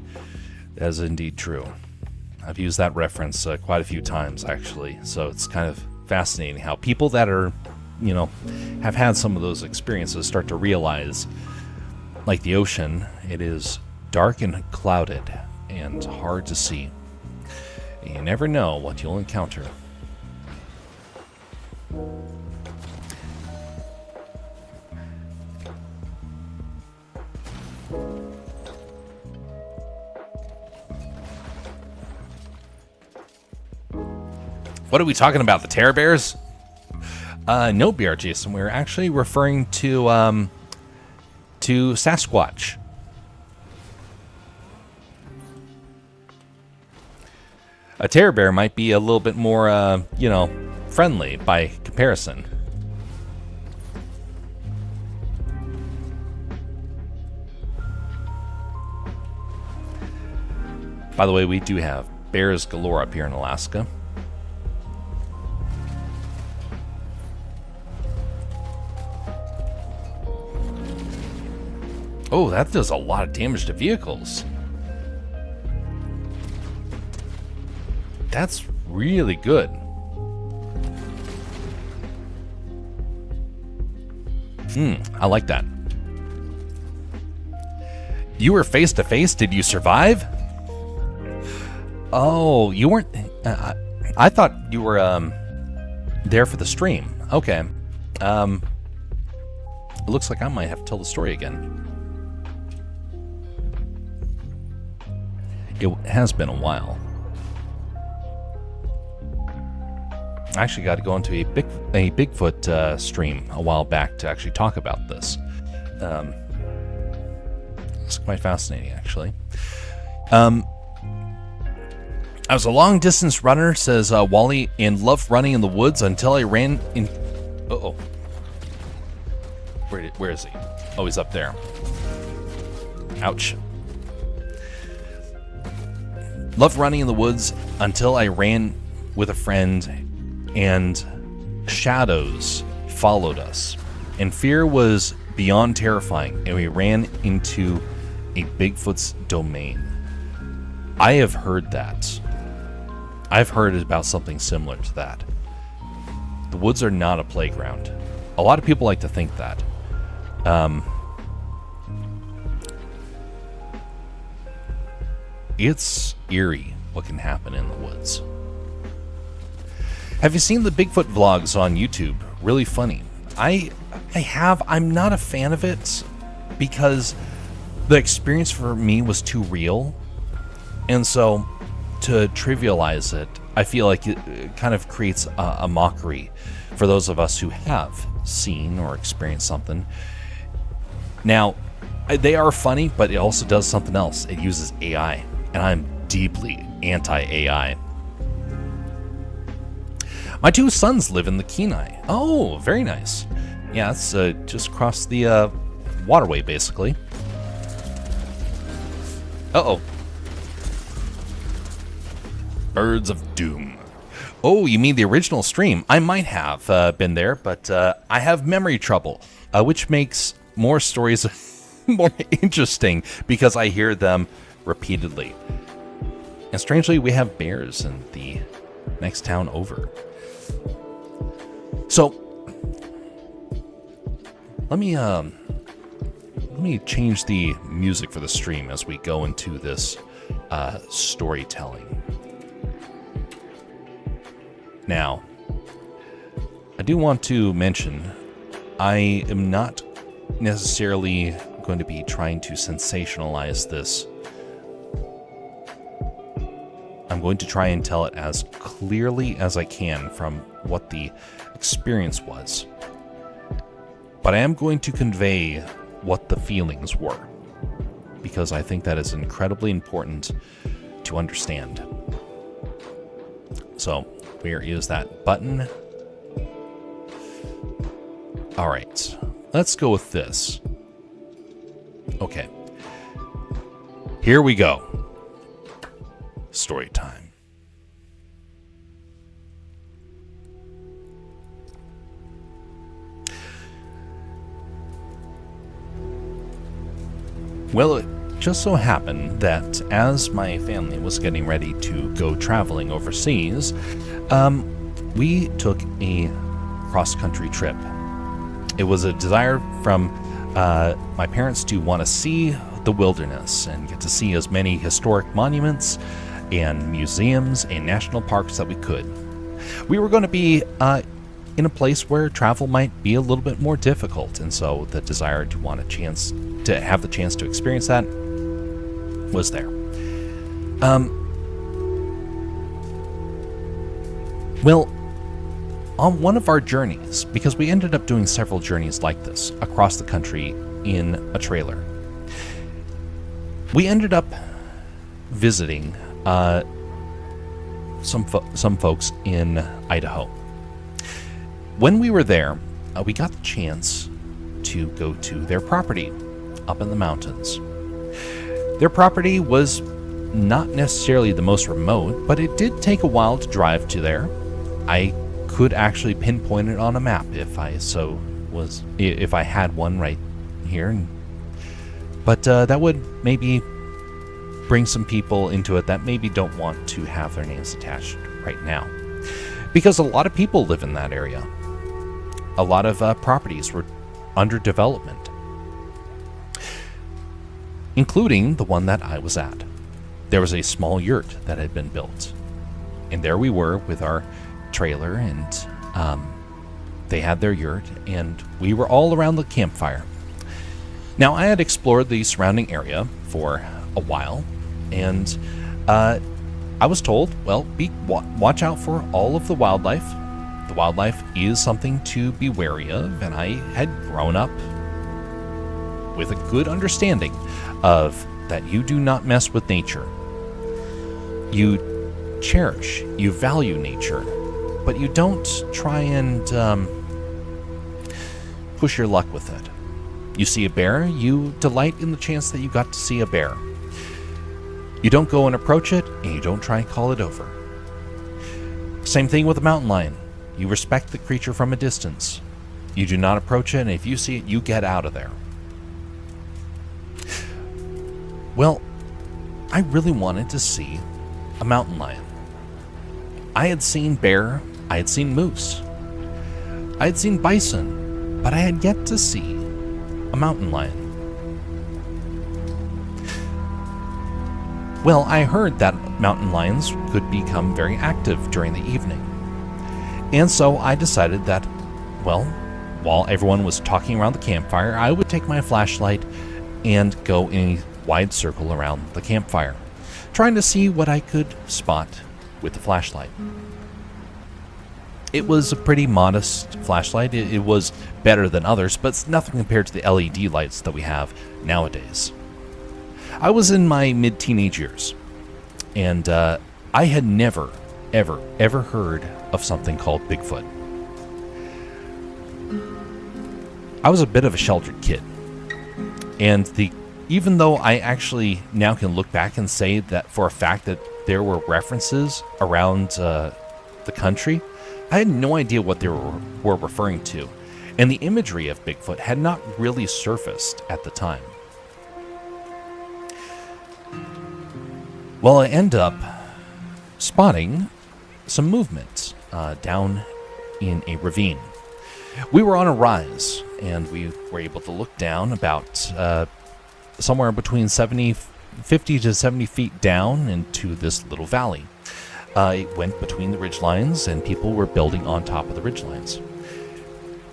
Speaker 1: That is indeed true. I've used that reference quite a few times, actually, so it's kind of fascinating how people that are, have had some of those experiences start to realize, like the ocean, it is dark and clouded and hard to see. And you never know what you'll encounter. What are we talking about? The Terror Bears? No, BR Jason. We're actually referring to Sasquatch. A Terror Bear might be a little bit more, friendly by comparison. By the way, we do have bears galore up here in Alaska. Oh, that does a lot of damage to vehicles. That's really good. I like that. You were face to face. Did you survive? Oh, you weren't. I thought you were there for the stream. Okay. It looks like I might have to tell the story again. It has been a while. I actually got to go into a Bigfoot stream a while back to actually talk about this. It's quite fascinating, actually. I was a long distance runner, says Wally, and loved running in the woods until I ran in. Uh-oh. Where is he? Oh, he's up there. Ouch. Loved running in the woods until I ran with a friend and shadows followed us. And fear was beyond terrifying, and we ran into a Bigfoot's domain. I have heard that. I've heard about something similar to that. The woods are not a playground. A lot of people like to think that. It's eerie what can happen in the woods. Have you seen the Bigfoot vlogs on YouTube? Really funny. I have. I'm not a fan of it because the experience for me was too real. And so to trivialize it, I feel like it kind of creates a mockery for those of us who have seen or experienced something. Now, they are funny, but it also does something else. It uses AI, and I'm deeply anti-AI. My two sons live in the Kenai. Oh, very nice. Yeah, it's just across the waterway, basically. Uh-oh. Birds of Doom. Oh, you mean the original stream? I might have been there, but I have memory trouble, which makes more stories more interesting because I hear them repeatedly. And strangely, we have bears in the next town over. So, let me change the music for the stream as we go into this storytelling. Now, I do want to mention, I am not necessarily going to be trying to sensationalize this. I'm going to try and tell it as clearly as I can from what the experience was. But I am going to convey what the feelings were, because I think that is incredibly important to understand. So, where is that button? All right, let's go with this. Okay, here we go. Story time. Well, it just so happened that as my family was getting ready to go traveling overseas, we took a cross-country trip. It was a desire from my parents to want to see the wilderness and get to see as many historic monuments and museums and national parks that we could. We were going to be in a place where travel might be a little bit more difficult, and so the desire to have the chance to experience that was there. Well, on one of our journeys, because we ended up doing several journeys like this across the country in a trailer, we ended up visiting some folks in Idaho. When we were there, we got the chance to go to their property up in the mountains. Their property was not necessarily the most remote, but it did take a while to drive to there. I could actually pinpoint it on a map if I had one right here. But that would maybe bring some people into it that maybe don't want to have their names attached right now. Because a lot of people live in that area. A lot of properties were under development, including the one that I was at. There was a small yurt that had been built, and there we were with our trailer, and they had their yurt, and we were all around the campfire. Now, I had explored the surrounding area for a while, and I was told, well, watch out for all of the wildlife. The wildlife is something to be wary of, and I had grown up with a good understanding of that you do not mess with nature. You cherish, you value nature, but you don't try and push your luck with it. You see a bear, you delight in the chance that you got to see a bear. You don't go and approach it, and you don't try and call it over. Same thing with a mountain lion. You respect the creature from a distance. You do not approach it, and if you see it, you get out of there. Well, I really wanted to see a mountain lion. I had seen bear, I had seen moose, I had seen bison, but I had yet to see a mountain lion. Well, I heard that mountain lions could become very active during the evening. And so I decided that, well, while everyone was talking around the campfire, I would take my flashlight and go in a wide circle around the campfire, trying to see what I could spot with the flashlight. It was a pretty modest flashlight. It was better than others, but it's nothing compared to the LED lights that we have nowadays. I was in my mid-teenage years, and I had never, ever heard of something called Bigfoot. I was a bit of a sheltered kid, and even though I actually now can look back and say that for a fact that there were references around the country, I had no idea what they were referring to, and the imagery of Bigfoot had not really surfaced at the time. Well, I end up spotting some movement down in a ravine. We were on a rise, and we were able to look down about somewhere between 50 to 70 feet down into this little valley. It went between the ridgelines, and people were building on top of the ridgelines.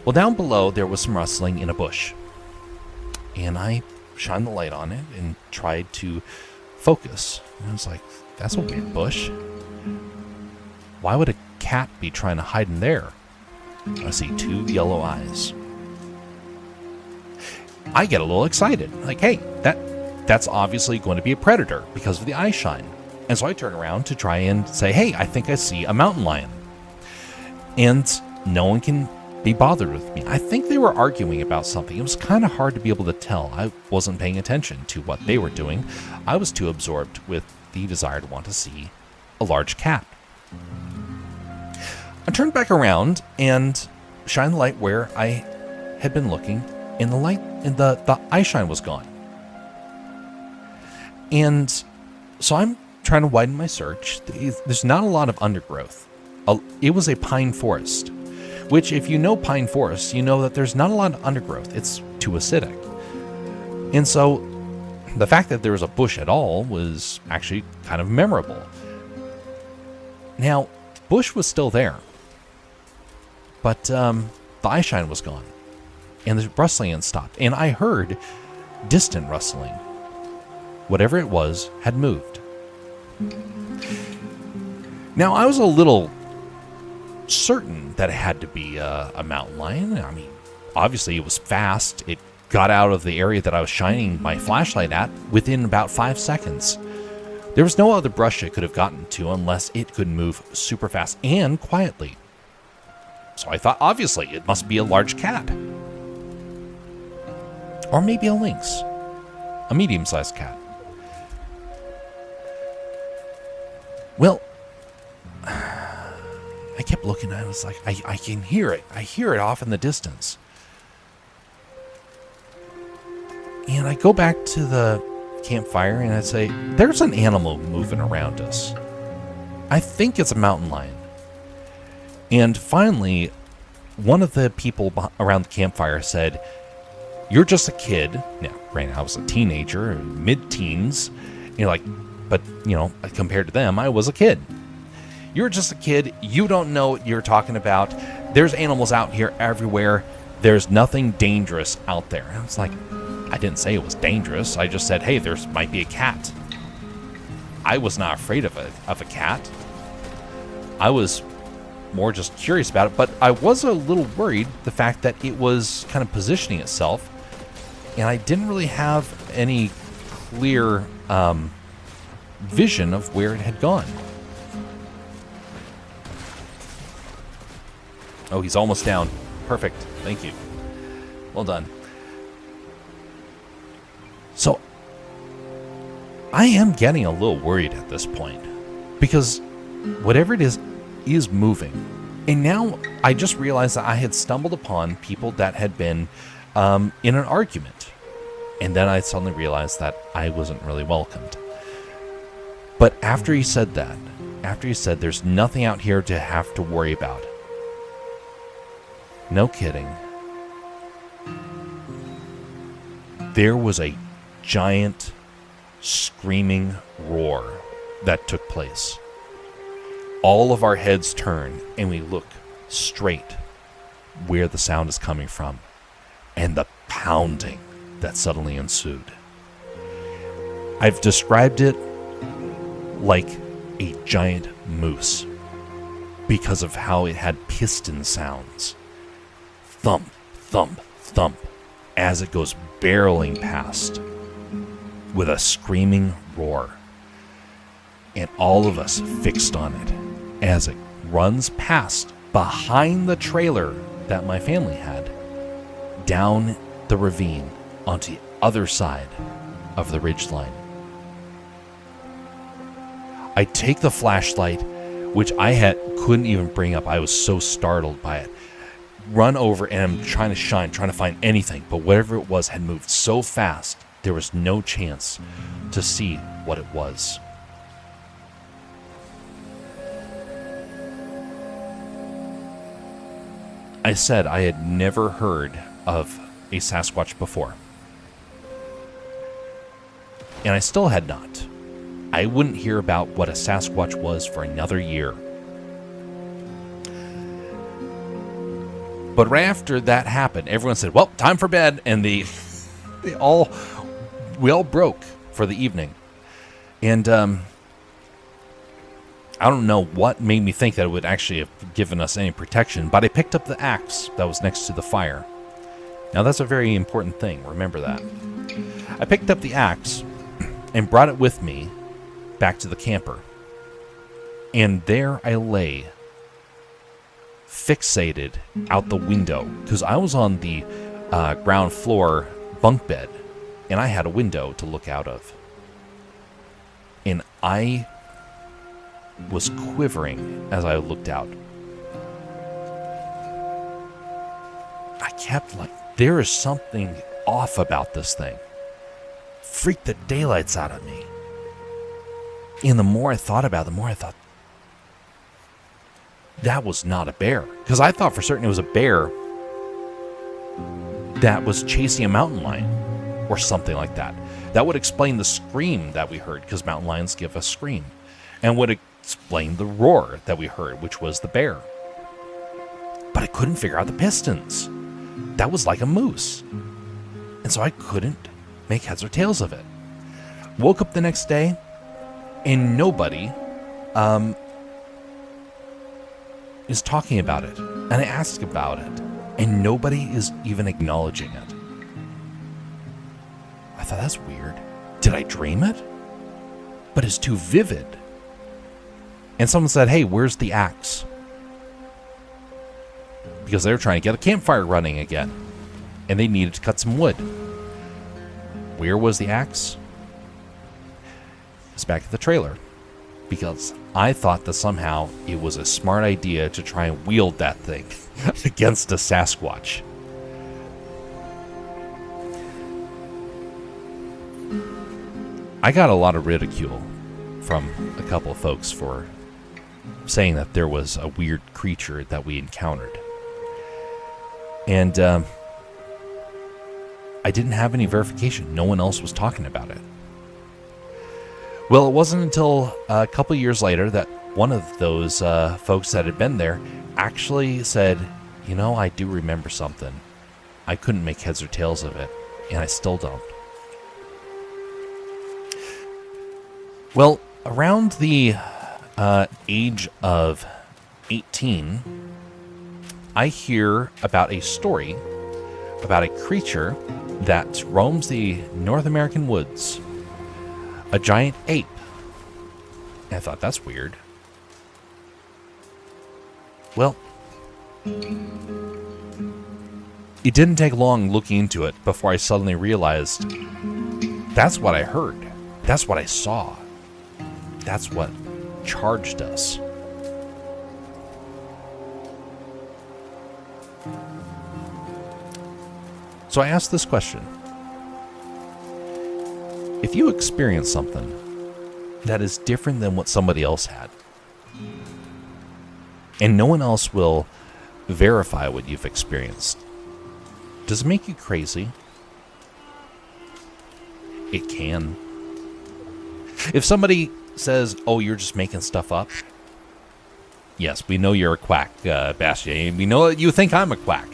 Speaker 1: Well, down below, there was some rustling in a bush, and I shined the light on it and tried to focus. And I was like, that's a weird bush. Why would a cat be trying to hide in there? I see two yellow eyes. I get a little excited. Like, hey, that's obviously going to be a predator because of the eye shine. And so I turn around to try and say, hey, I think I see a mountain lion. And no one can be bothered with me. I think they were arguing about something. It was kind of hard to be able to tell. I wasn't paying attention to what they were doing. I was too absorbed with the desire to want to see a large cat. I turned back around and shined the light where I had been looking, and the eye shine was gone. And so I'm trying to widen my search. There's not a lot of undergrowth. It was a pine forest, which, if you know pine forests, you know that there's not a lot of undergrowth. It's too acidic. And so the fact that there was a bush at all was actually kind of memorable. Now, the bush was still there, but the eye shine was gone, and the rustling had stopped, and I heard distant rustling. Whatever it was had moved. Now, I was a little certain that it had to be a mountain lion. I mean, obviously it was fast. It got out of the area that I was shining my flashlight at within about 5 seconds. There was no other brush it could have gotten to unless it could move super fast and quietly. So I thought, obviously, it must be a large cat. Or maybe a lynx. A medium-sized cat. Well, I kept looking at it. I was like, I can hear it. I hear it off in the distance. And I go back to the campfire and I say, there's an animal moving around us. I think it's a mountain lion. And finally, one of the people around the campfire said, You're just a kid. Now, right now I was a teenager, mid-teens. You're like, but, compared to them, I was a kid. You're just a kid. You don't know what you're talking about. There's animals out here everywhere. There's nothing dangerous out there. And I was like, I didn't say it was dangerous. I just said, hey, there might be a cat. I was not afraid of a cat. I was more just curious about it, but I was a little worried the fact that it was kind of positioning itself, and I didn't really have any clear vision of where it had gone. Oh, he's almost down. Perfect. Thank you. Well done. So, I am getting a little worried at this point, because whatever it is moving. And now I just realized that I had stumbled upon people that had been in an argument. And then I suddenly realized that I wasn't really welcomed. But after he said that, after he said there's nothing out here to have to worry about, no kidding, there was a giant screaming roar that took place. All of our heads turn and we look straight where the sound is coming from, and the pounding that suddenly ensued. I've described it like a giant moose because of how it had piston sounds. Thump, thump, thump, as it goes barreling past with a screaming roar. And all of us fixed on it as it runs past behind the trailer that my family had, down the ravine onto the other side of the ridgeline. I take the flashlight, which couldn't even bring up. I was so startled by it. Run over, and I'm trying to find anything, but whatever it was had moved so fast, there was no chance to see what it was. I said I had never heard of a Sasquatch before. And I still had not. I wouldn't hear about what a Sasquatch was for another year. But right after that happened, everyone said, well, time for bed. And we all broke for the evening. And I don't know what made me think that it would actually have given us any protection, but I picked up the axe that was next to the fire. Now that's a very important thing, remember that. I picked up the axe and brought it with me back to the camper. And there I lay, fixated out the window, because I was on the ground floor bunk bed, and I had a window to look out of. And I was quivering as I looked out. I kept there is something off about this thing. Freaked the daylights out of me. And the more I thought about it, the more I thought, that was not a bear. Because I thought for certain it was a bear that was chasing a mountain lion or something like that. That would explain the scream that we heard, because mountain lions give a scream. And would explain the roar that we heard, which was the bear. But I couldn't figure out the pistons. That was like a moose. And so I couldn't make heads or tails of it. Woke up the next day, and nobody is talking about it. And I asked about it, and nobody is even acknowledging it. I thought, that's weird. Did I dream it? But it's too vivid. And someone said, hey, where's the axe? Because they were trying to get a campfire running again. And they needed to cut some wood. Where was the axe? It's back at the trailer. Because I thought that somehow it was a smart idea to try and wield that thing against a Sasquatch. I got a lot of ridicule from a couple of folks for saying that there was a weird creature that we encountered. And I didn't have any verification. No one else was talking about it. Well, it wasn't until a couple years later that one of those folks that had been there actually said, I do remember something. I couldn't make heads or tails of it, and I still don't. Well, around the age of 18, I hear about a story about a creature that roams the North American woods. A giant ape. And I thought, that's weird. Well, it didn't take long looking into it before I suddenly realized that's what I heard. That's what I saw. That's what charged us. So I asked this question. If you experience something that is different than what somebody else had, and no one else will verify what you've experienced, does it make you crazy? It can. If somebody says, oh, you're just making stuff up, yes, we know you're a quack, Bastien. We know that you think I'm a quack.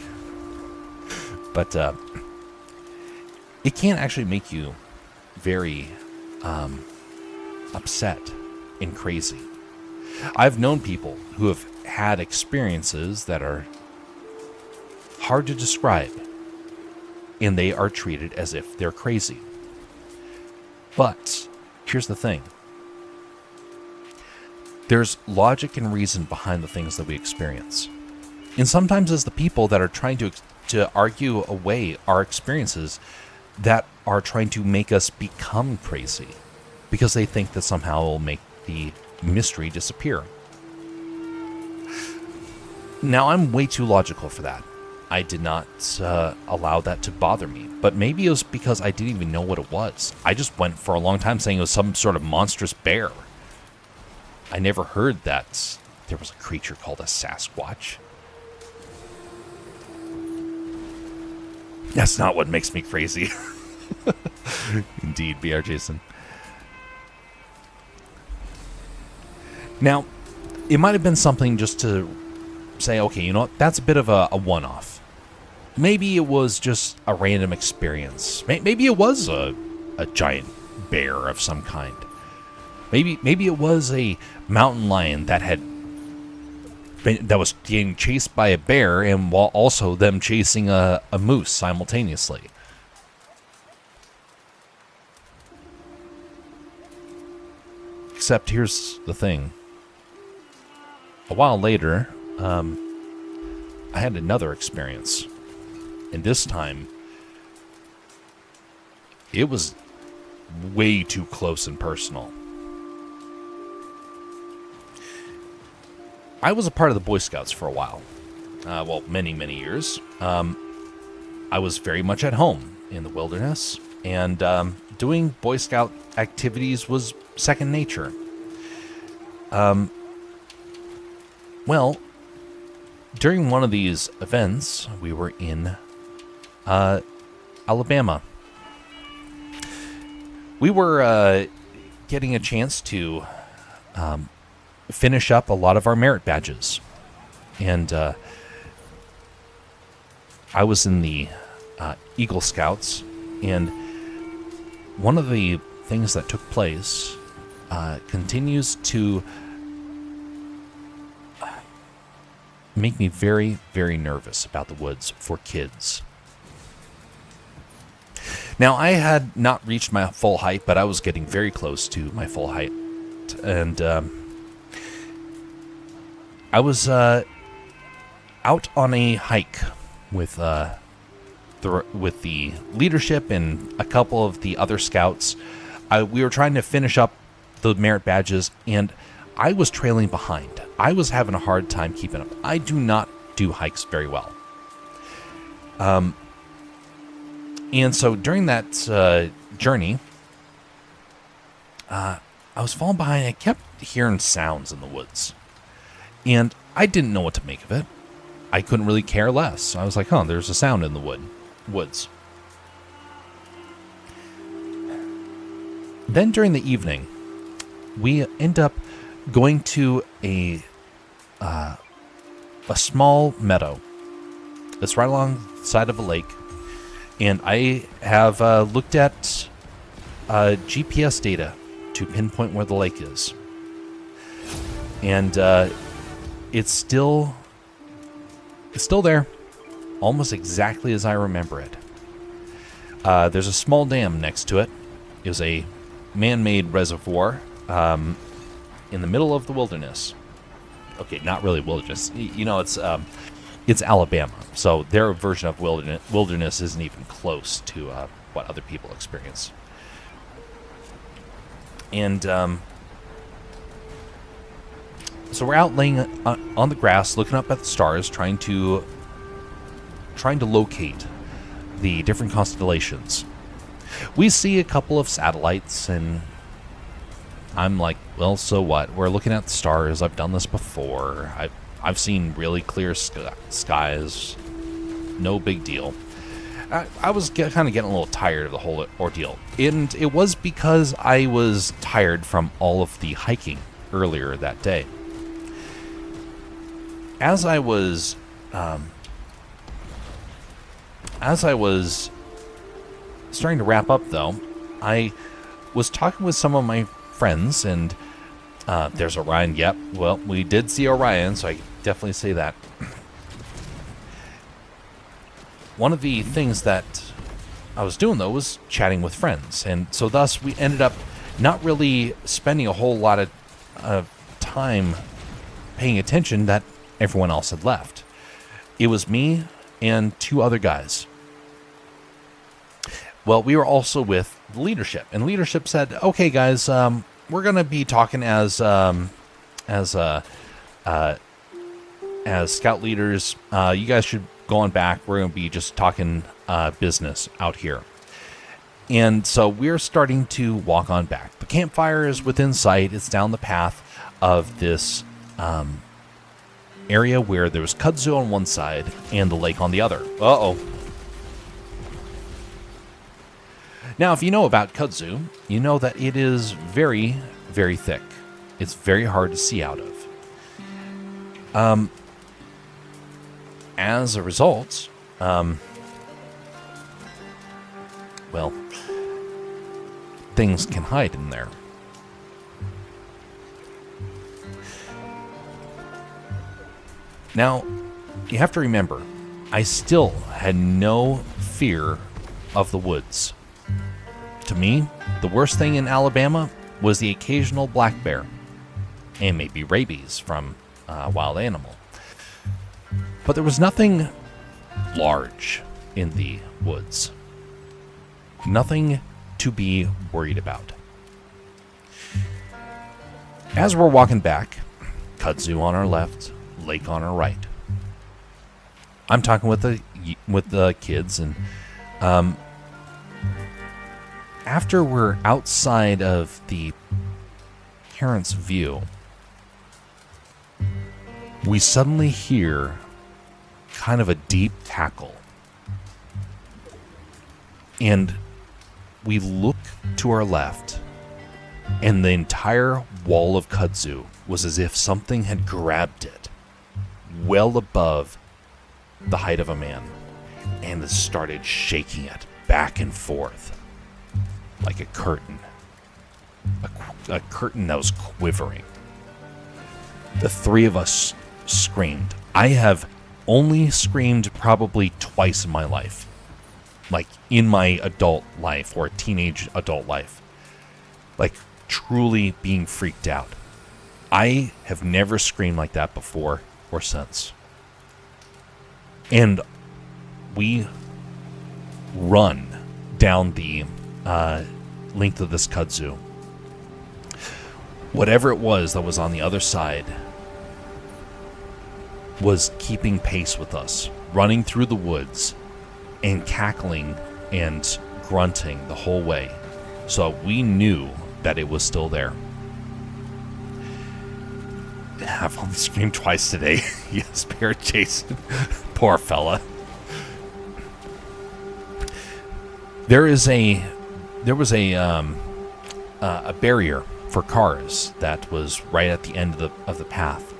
Speaker 1: But it can actually make you very upset and crazy. I've known people who have had experiences that are hard to describe, and they are treated as if they're crazy. But here's the thing. There's logic and reason behind the things that we experience. And sometimes it's the people that are trying to argue away our experiences that are trying to make us become crazy because they think that somehow it will make the mystery disappear. Now, I'm way too logical for that. I did not allow that to bother me, but maybe it was because I didn't even know what it was. I just went for a long time saying it was some sort of monstrous bear. I never heard that there was a creature called a Sasquatch. That's not what makes me crazy. Indeed, BR Jason. Now, it might have been something just to say, okay, you know what, that's a bit of a one-off. Maybe it was just a random experience. Maybe it was a giant bear of some kind. Maybe it was a mountain lion that was getting chased by a bear, and while also them chasing a moose simultaneously. Except here's the thing. A while later, I had another experience. And this time, it was way too close and personal. I was a part of the Boy Scouts for a while. Many, many years. I was very much at home in the wilderness, and doing Boy Scout activities was second nature. During one of these events, we were in Alabama. We were getting a chance to finish up a lot of our merit badges. And I was in the Eagle Scouts, and one of the things that took place continues to make me very, very nervous about the woods for kids. Now, I had not reached my full height, but I was getting very close to my full height. And I was out on a hike with the leadership and a couple of the other scouts. We were trying to finish up the merit badges, and I was trailing behind. I was having a hard time keeping up. I do not do hikes very well. And so during that journey, I was falling behind. I kept hearing sounds in the woods. And I didn't know what to make of it. I couldn't really care less. I was like, there's a sound in the woods. Then during the evening, we end up going to a small meadow that's right alongside of a lake, and I have looked at GPS data to pinpoint where the lake is, and it's still there, almost exactly as I remember it. There's a small dam next to it. It was a man-made reservoir in the middle of the wilderness. Okay, not really wilderness. It's Alabama, so their version of wilderness isn't even close to what other people experience. And so we're out laying on the grass, looking up at the stars, trying to locate the different constellations. We see a couple of satellites, and I'm like, well, so what? We're looking at the stars. I've done this before. I've seen really clear skies. No big deal. I was kind of getting a little tired of the whole ordeal. And it was because I was tired from all of the hiking earlier that day. As I was starting to wrap up, though, I was talking with some of my friends, and there's Orion. Yep, well, we did see Orion, so I can definitely say that. One of the things that I was doing, though, was chatting with friends, and so thus we ended up not really spending a whole lot of time paying attention that everyone else had left. It was me and two other guys. Well, we were also with the leadership, and leadership said, "Okay, guys, we're going to be talking as scout leaders. You guys should go on back. We're going to be just talking business out here." And so we're starting to walk on back. The campfire is within sight. It's down the path of this area where there was kudzu on one side and the lake on the other. Uh-oh. Now, if you know about kudzu, you know that it is very, very thick. It's very hard to see out of. As a result, well, things can hide in there. Now, you have to remember, I still had no fear of the woods. To me, the worst thing in Alabama was the occasional black bear, and maybe rabies from a wild animal. But there was nothing large in the woods. Nothing to be worried about. As we're walking back, kudzu on our left, lake on our right. I'm talking with the kids, and after we're outside of the parents' view, we suddenly hear kind of a deep cackle. And we look to our left, and the entire wall of kudzu was as if something had grabbed it well above the height of a man and started shaking it back and forth like a curtain. A curtain that was quivering. The three of us screamed. I have only screamed probably twice in my life. Like in my adult life or teenage adult life. Like truly being freaked out. I have never screamed like that before or since. And we run down the length of this kudzu. Whatever it was that was on the other side was keeping pace with us, running through the woods and cackling and grunting the whole way. So we knew that it was still there. I've only screamed twice today. Yes, Bear Jason. Poor fella. There was a a barrier for cars that was right at the end of the path.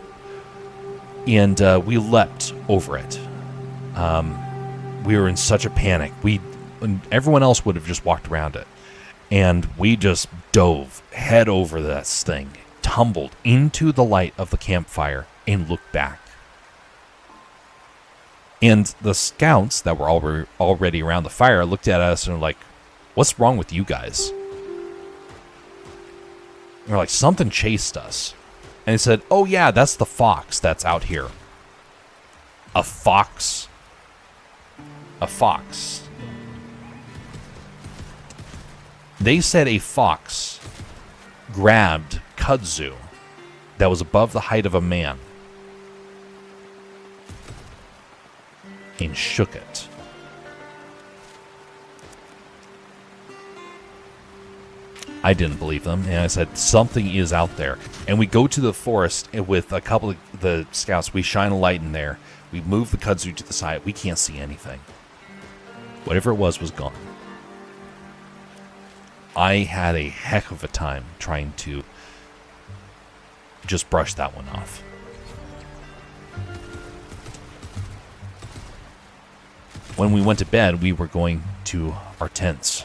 Speaker 1: And we leapt over it. We were in such a panic. Everyone else would have just walked around it. And we just dove head over this thing, tumbled into the light of the campfire, and looked back. And the scouts that were already around the fire looked at us and were like, "What's wrong with you guys?" And we're like, "Something chased us." And they said, "Oh yeah, that's the fox that's out here." A fox? A fox. They said a fox grabbed kudzu that was above the height of a man and shook it. I didn't believe them, and I said, something is out there. And we go to the forest with a couple of the scouts. We shine a light in there. We move the kudzu to the side. We can't see anything. Whatever it was gone. I had a heck of a time trying to just brush that one off. When we went to bed, we were going to our tents.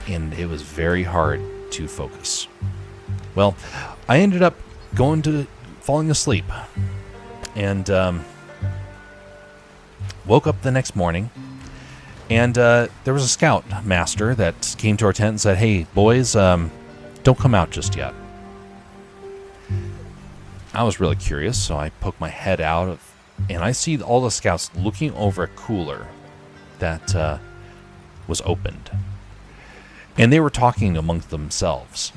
Speaker 1: And it was very hard to focus. Well, I ended up falling asleep. And woke up the next morning. And there was a scout master that came to our tent and said, "Hey, boys, don't come out just yet." I was really curious, so I poked my head out, and I see all the scouts looking over a cooler that was opened. And they were talking amongst themselves.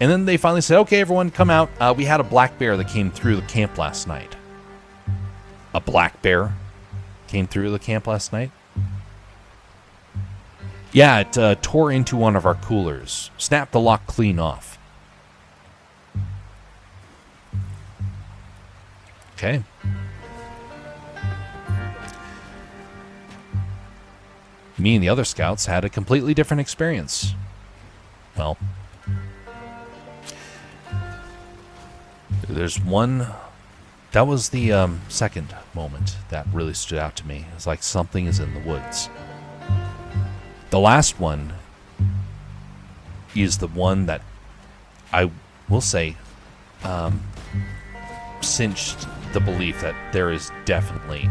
Speaker 1: And then they finally said, "Okay, everyone, come out. We had a black bear that came through the camp last night." A black bear came through the camp last night? Yeah, it tore into one of our coolers. Snapped the lock clean off. Okay. Me and the other scouts had a completely different experience. Well, there's one. That was the second moment that really stood out to me. It's like something is in the woods. The last one is the one that I will say cinched the belief that there is definitely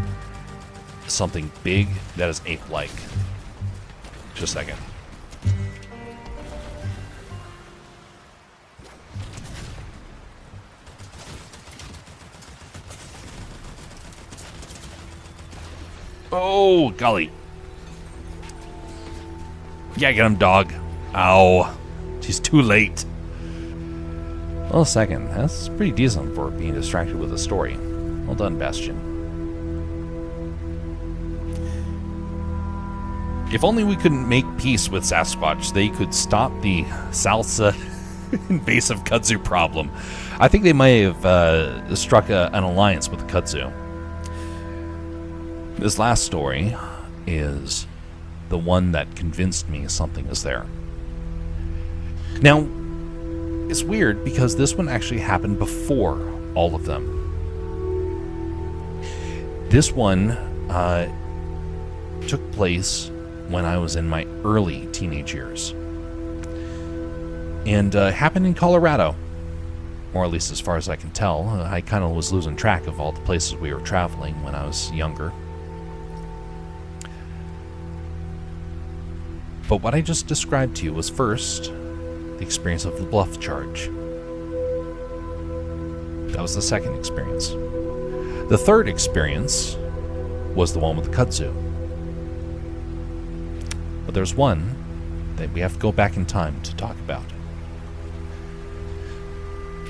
Speaker 1: something big that is ape-like. Just a second. Oh, golly. Yeah, get him, dog. Ow. She's too late. Well, second. That's pretty decent for being distracted with a story. Well done, Bastion. If only we couldn't make peace with Sasquatch, they could stop the salsa invasive kudzu problem. I think they may have struck an alliance with the kudzu. This last story is the one that convinced me something is there. Now, it's weird because this one actually happened before all of them. This one took place when I was in my early teenage years. And happened in Colorado. Or at least as far as I can tell. I kind of was losing track of all the places we were traveling when I was younger. But what I just described to you was first the experience of the bluff charge. That was the second experience. The third experience was the one with the kudzu. But there's one that we have to go back in time to talk about.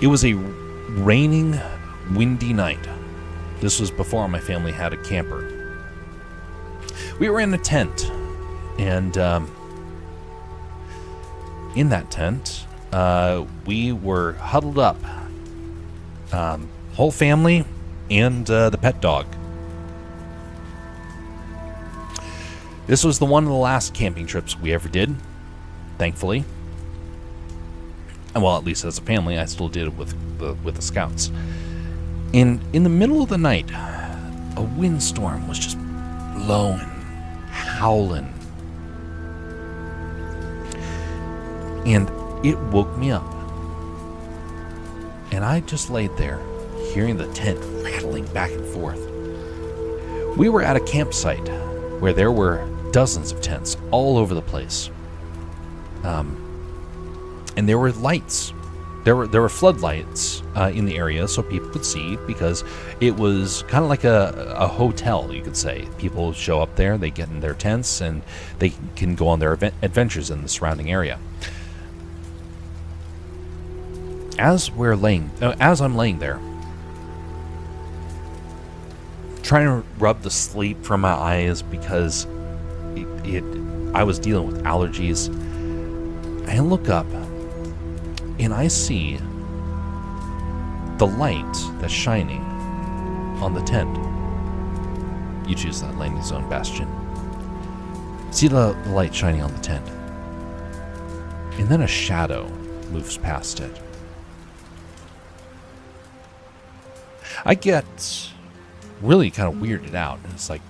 Speaker 1: It was a raining, windy night. This was before my family had a camper. We were in a tent, and in that tent, we were huddled up. Whole family and the pet dog. This was one of the last camping trips we ever did, thankfully. And well, at least as a family, I still did it with the scouts. And in the middle of the night, a windstorm was just blowing, howling. And it woke me up. And I just laid there, hearing the tent rattling back and forth. We were at a campsite where there were dozens of tents all over the place. And there were lights. There were floodlights in the area so people could see, because it was kind of like a hotel, you could say. People show up there, they get in their tents, and they can go on their adventures in the surrounding area. As I'm laying there, trying to rub the sleep from my eyes because I was dealing with allergies, I look up and I see the light that's shining on the tent. You choose that landing zone, Bastion. See the light shining on the tent. And then a shadow moves past it. I get really kind of weirded out. It's like,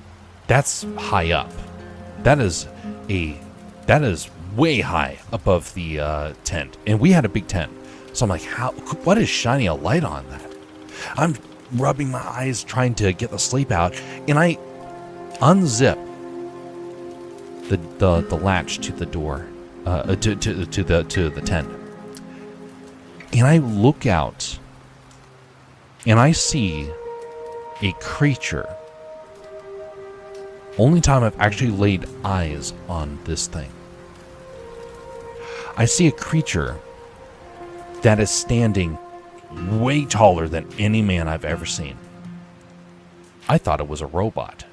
Speaker 1: that's high up. That is way high above the tent. And we had a big tent. So I'm like, what is shining a light on that? I'm rubbing my eyes trying to get the sleep out, and I unzip the latch to the door, to the tent. And I look out, and I see a creature. Only time I've actually laid eyes on this thing. I see a creature that is standing way taller than any man I've ever seen. I thought it was a robot.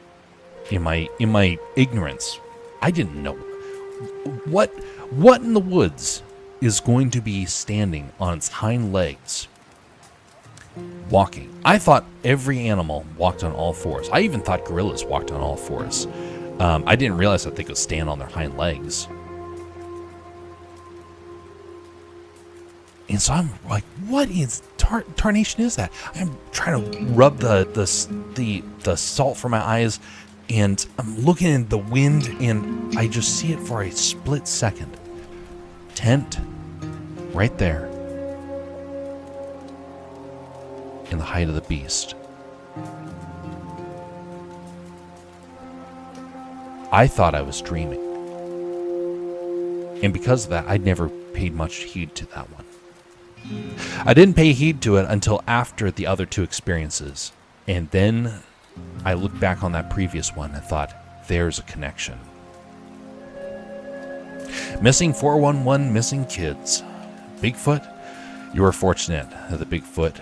Speaker 1: In my ignorance, I didn't know what in the woods is going to be standing on its hind legs, walking. I thought every animal walked on all fours. I even thought gorillas walked on all fours. I didn't realize that they could stand on their hind legs. And so I'm like, what is tarnation is that? I'm trying to rub the salt from my eyes, and I'm looking at the wind, and I just see it for a split second. Tent, right there, in the height of the beast. I thought I was dreaming. And because of that, I'd never paid much heed to that one. I didn't pay heed to it until after the other two experiences. And then I looked back on that previous one and thought, there's a connection. Missing 411, missing kids. Bigfoot, you were fortunate that the Bigfoot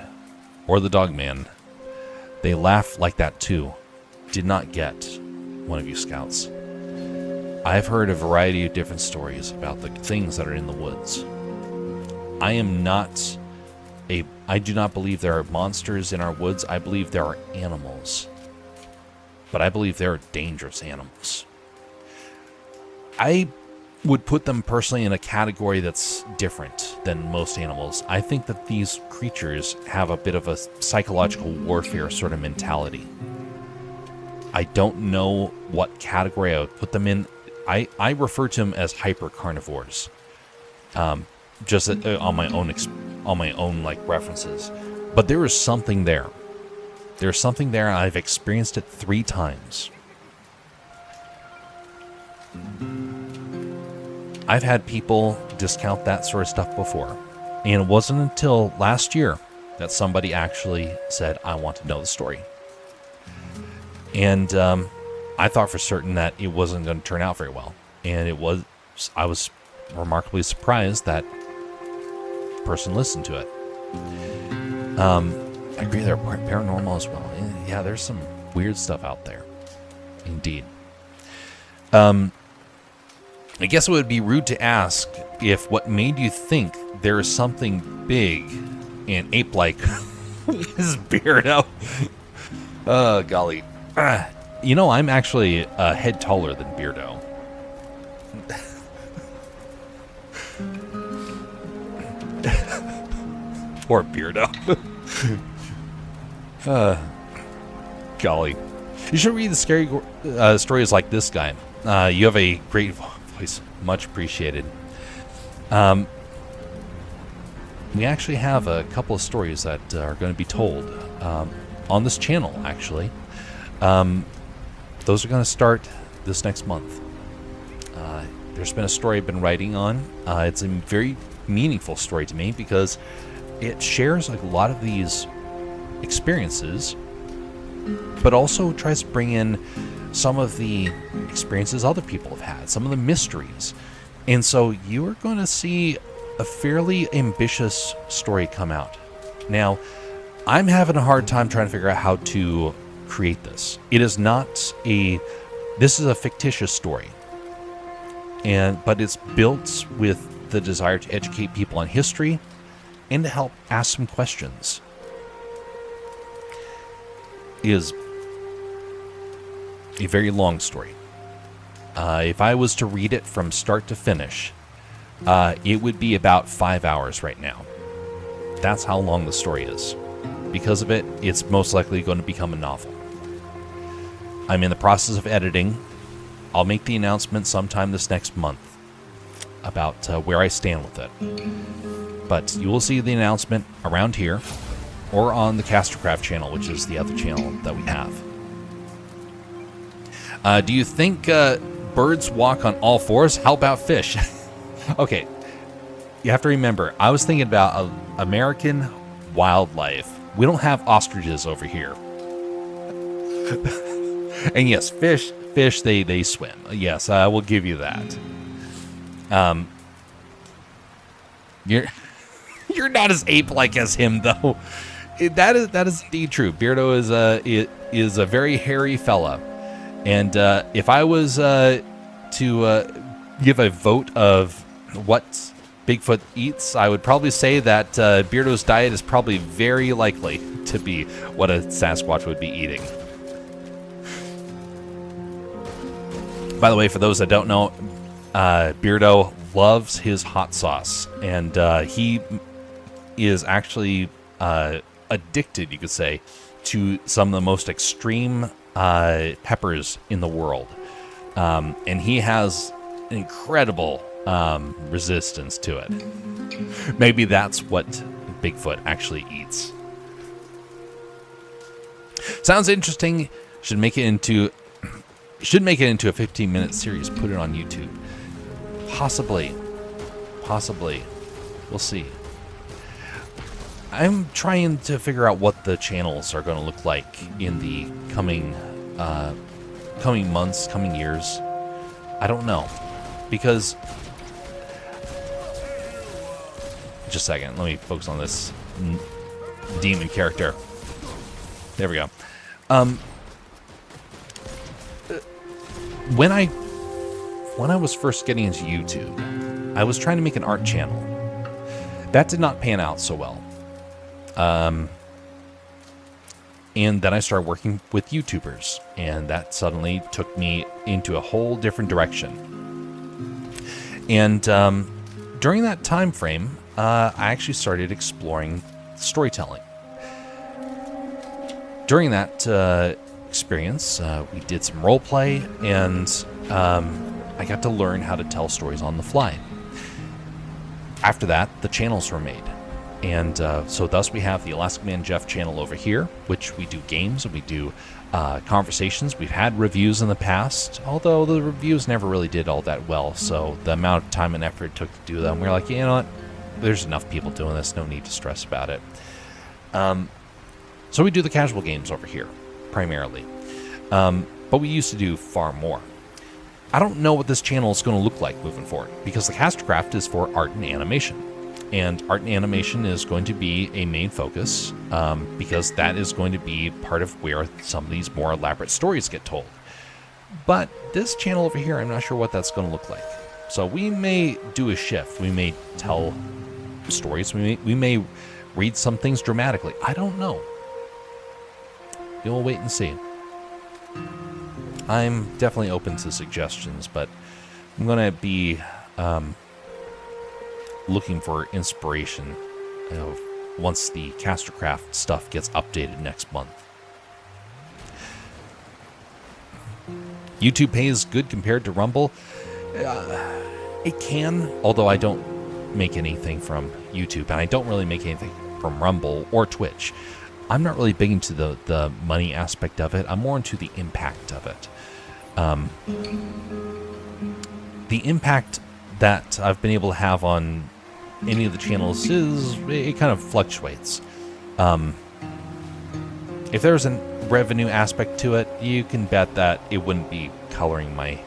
Speaker 1: or the Dogman, they laugh like that too, did not get one of you scouts. I've heard a variety of different stories about the things that are in the woods. I do not believe there are monsters in our woods. I believe there are animals. But I believe there are dangerous animals. I would put them personally in a category that's different than most animals. I think that these creatures have a bit of a psychological warfare sort of mentality. I don't know what category I would put them in. I refer to them as hyper carnivores. Just on my own like references. But there is something there. There's something there, and I've experienced it 3 times. I've had people discount that sort of stuff before. And it wasn't until last year that somebody actually said, I want to know the story. And I thought for certain that it wasn't going to turn out very well. And I was remarkably surprised that person listened to it. I agree, they're paranormal as well. Yeah, there's some weird stuff out there. Indeed. I guess it would be rude to ask if what made you think there is something big and ape-like with his beard out. Oh, golly. You know, I'm actually a head taller than Beardo. Poor Beardo. Golly. You should read the scary stories like this guy. You have a great voice. Much appreciated. We actually have a couple of stories that are going to be told on this channel, actually. Those are going to start this next month. There's been a story I've been writing on. It's a very meaningful story to me because it shares like a lot of these experiences, but also tries to bring in some of the experiences other people have had, some of the mysteries. And so you are going to see a fairly ambitious story come out. Now, I'm having a hard time trying to figure out how to create this. It is not this is a fictitious story. But it's built with the desire to educate people on history and to help ask some questions. It is a very long story. If I was to read it from start to finish, it would be about 5 hours right now. That's how long the story is. Because of it, it's most likely going to become a novel. I'm in the process of editing. I'll make the announcement sometime this next month about where I stand with it. But you will see the announcement around here or on the Castercraft channel, which is the other channel that we have. Do you think birds walk on all fours? How about fish? Okay, you have to remember, I was thinking about American wildlife. We don't have ostriches over here. And yes, fish, they swim. Yes, I will give you that. You're not as ape-like as him, though. That is indeed true. Beardo is a very hairy fella. And if I was to give a vote of what Bigfoot eats, I would probably say that Beardo's diet is probably very likely to be what a Sasquatch would be eating. By the way, for those that don't know, Beardo loves his hot sauce, and he is actually addicted, you could say, to some of the most extreme peppers in the world. And he has incredible resistance to it. Maybe that's what Bigfoot actually eats. Sounds interesting. Should make it into a 15-minute series. Put it on YouTube. Possibly. We'll see. I'm trying to figure out what the channels are going to look like in the coming months, coming years. I don't know, because just a second. Let me focus on this demon character. There we go. When I was first getting into YouTube, I was trying to make an art channel. That did not pan out so well. And then I started working with YouTubers, and that suddenly took me into a whole different direction. And during that time frame, I actually started exploring storytelling. During that experience, we did some role play, and I got to learn how to tell stories on the fly. After that, the channels were made. And so thus we have the Alaska Man Jeff channel over here, which we do games and we do conversations. We've had reviews in the past, although the reviews never really did all that well. So the amount of time and effort it took to do them, we're like, you know what? There's enough people doing this. No need to stress about it. So we do the casual games over here, primarily. But we used to do far more. I don't know what this channel is going to look like moving forward, because the Castercraft is for art and animation. And art and animation is going to be a main focus, because that is going to be part of where some of these more elaborate stories get told. But this channel over here, I'm not sure what that's going to look like. So we may do a shift. We may tell stories. We may read some things dramatically. I don't know. We'll wait and see. I'm definitely open to suggestions, but I'm going to be looking for inspiration, once the Castercraft stuff gets updated next month. YouTube Pay is good compared to Rumble. It can, although I don't make anything from YouTube, and I don't really make anything from Rumble or Twitch. I'm not really big into the money aspect of it. I'm more into the impact of it. The impact that I've been able to have on any of the channels it kind of fluctuates. If there's a revenue aspect to it, you can bet that it wouldn't be coloring my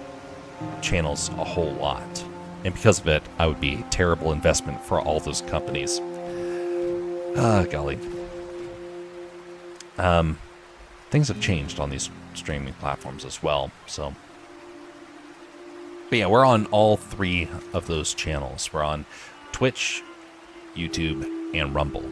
Speaker 1: channels a whole lot. And because of it, I would be a terrible investment for all those companies. Golly. Things have changed on these streaming platforms as well, so. But yeah, we're on all 3 of those channels. We're on Twitch, YouTube, and Rumble.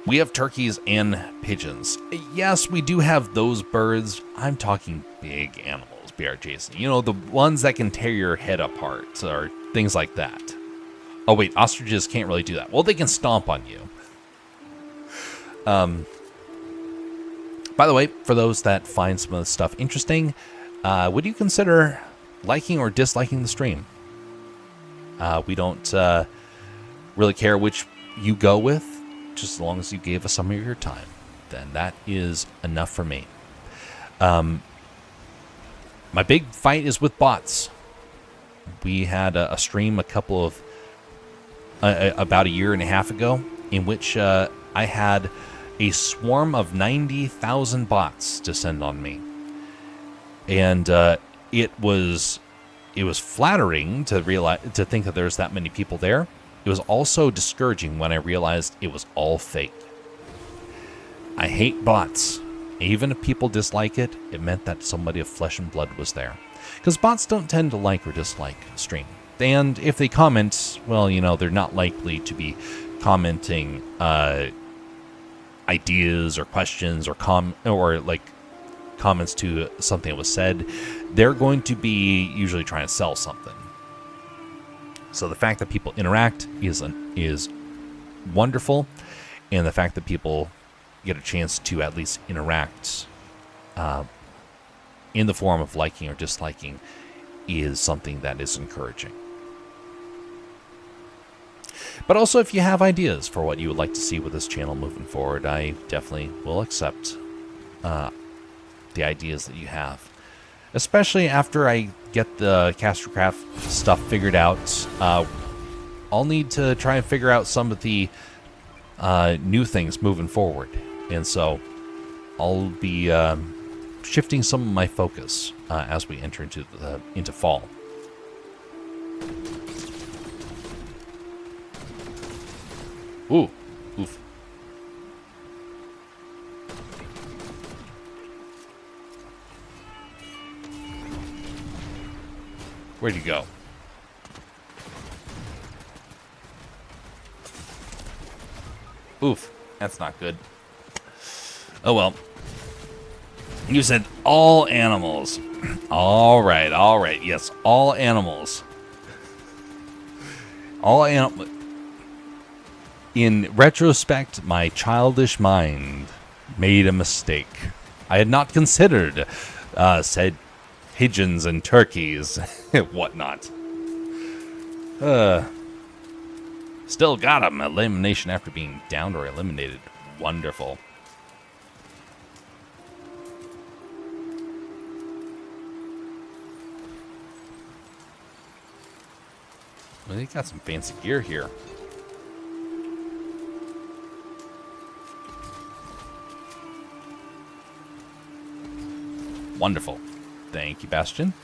Speaker 1: We have turkeys and pigeons. Yes, we do have those birds. I'm talking big animals, BR Jason. You know, the ones that can tear your head apart or things like that. Oh, wait, ostriches can't really do that. Well, they can stomp on you. By the way, for those that find some of the stuff interesting, would you consider liking or disliking the stream? We don't really care which you go with, just as long as you gave us some of your time. Then that is enough for me. My big fight is with bots. We had a stream about a year and a half ago in which I had a swarm of 90,000 bots descend on me. And it was flattering to think that there's that many people there. It was also discouraging when I realized it was all fake. I hate bots. Even if people dislike it, it meant that somebody of flesh and blood was there. Because bots don't tend to like or dislike stream. And if they comment, well, you know, they're not likely to be commenting ideas or questions or comments to something that was said. They're going to be usually trying to sell something. So the fact that people interact is wonderful, and the fact that people get a chance to at least interact in the form of liking or disliking is something that is encouraging. But also, if you have ideas for what you would like to see with this channel moving forward, I definitely will accept the ideas that you have. Especially after I get the Castercraft stuff figured out. I'll need to try and figure out some of the new things moving forward. And so I'll be shifting some of my focus as we enter into fall. Ooh, oof. Where'd you go? Oof, that's not good. Oh well. You said all animals. All right. Yes, all animals. All animals. In retrospect, my childish mind made a mistake. I had not considered said pigeons and turkeys and whatnot. Still got him. Elimination after being downed or eliminated. Wonderful. Well, they got some fancy gear here. Wonderful. Thank you, Bastion.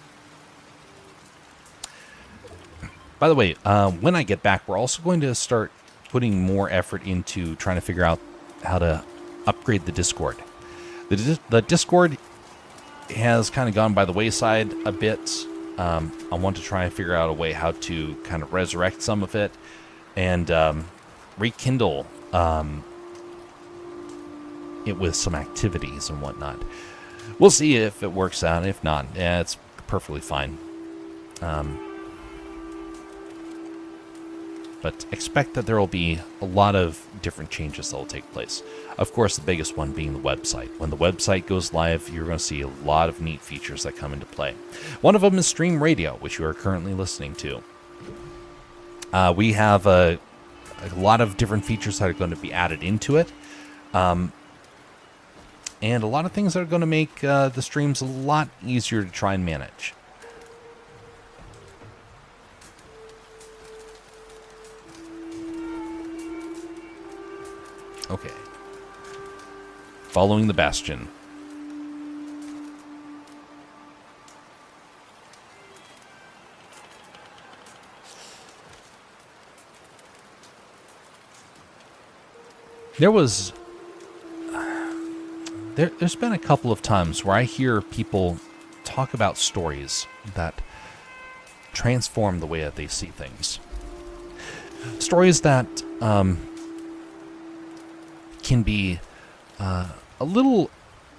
Speaker 1: By the way, when I get back, we're also going to start putting more effort into trying to figure out how to upgrade the Discord. The Discord has kind of gone by the wayside a bit. I want to try and figure out a way how to kind of resurrect some of it and rekindle it with some activities and whatnot. We'll see if it works out. If not, yeah, it's perfectly fine. But expect that there will be a lot of different changes that will take place. Of course, the biggest one being the website. When the website goes live, you're going to see a lot of neat features that come into play. One of them is Stream Radio, which you are currently listening to. We have a lot of different features that are going to be added into it. And a lot of things that are going to make the streams a lot easier to try and manage. Okay. Following the Bastion. There's been a couple of times where I hear people talk about stories that transform the way that they see things. Stories that can be a little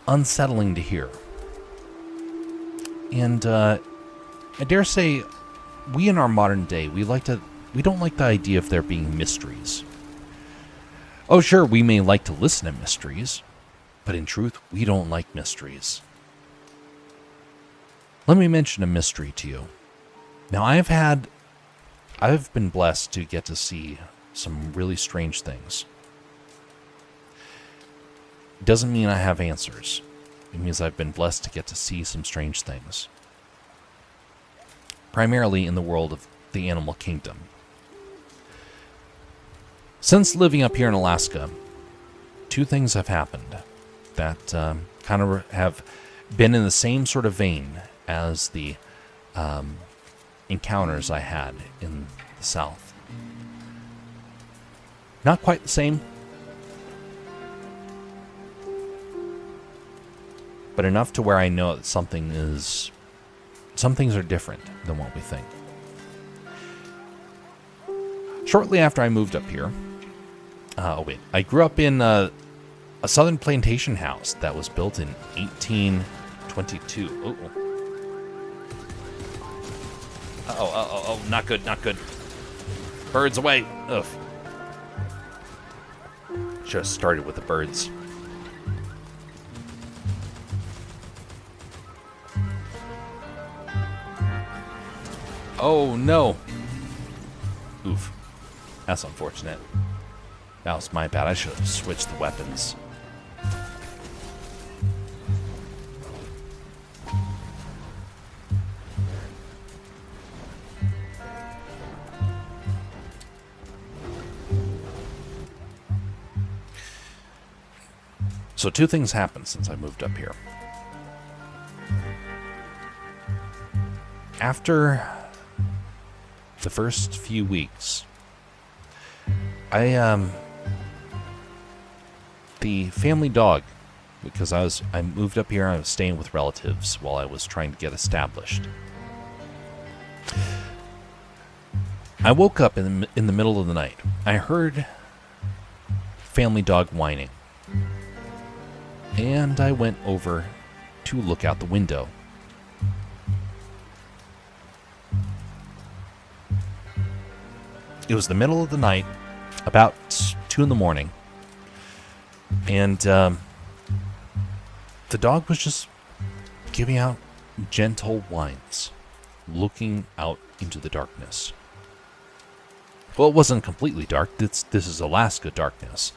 Speaker 1: unsettling to hear. And I dare say, we in our modern day, we don't like the idea of there being mysteries. Oh, sure, we may like to listen to mysteries, but in truth, we don't like mysteries. Let me mention a mystery to you. Now, I've been blessed to get to see some really strange things. It doesn't mean I have answers. It means I've been blessed to get to see some strange things. Primarily in the world of the animal kingdom. Since living up here in Alaska, two things have happened that kind of have been in the same sort of vein as the encounters I had in the South. Not quite the same, but enough to where I know that some things are different than what we think. Shortly after I moved up here, I grew up in a southern plantation house that was built in 1822. Oh, not good, not good. Birds away. Ugh. Should have started with the birds. Oh, no. Oof. That's unfortunate. That was my bad. I should have switched the weapons. So two things happened since I moved up here. After the first few weeks, the family dog, because I moved up here and I was staying with relatives while I was trying to get established. I woke up in the middle of the night. I heard family dog whining. And I went over to look out the window. It was the middle of the night, about 2 in the morning, and the dog was just giving out gentle whines, looking out into the darkness. Well, it wasn't completely dark. This is Alaska darkness,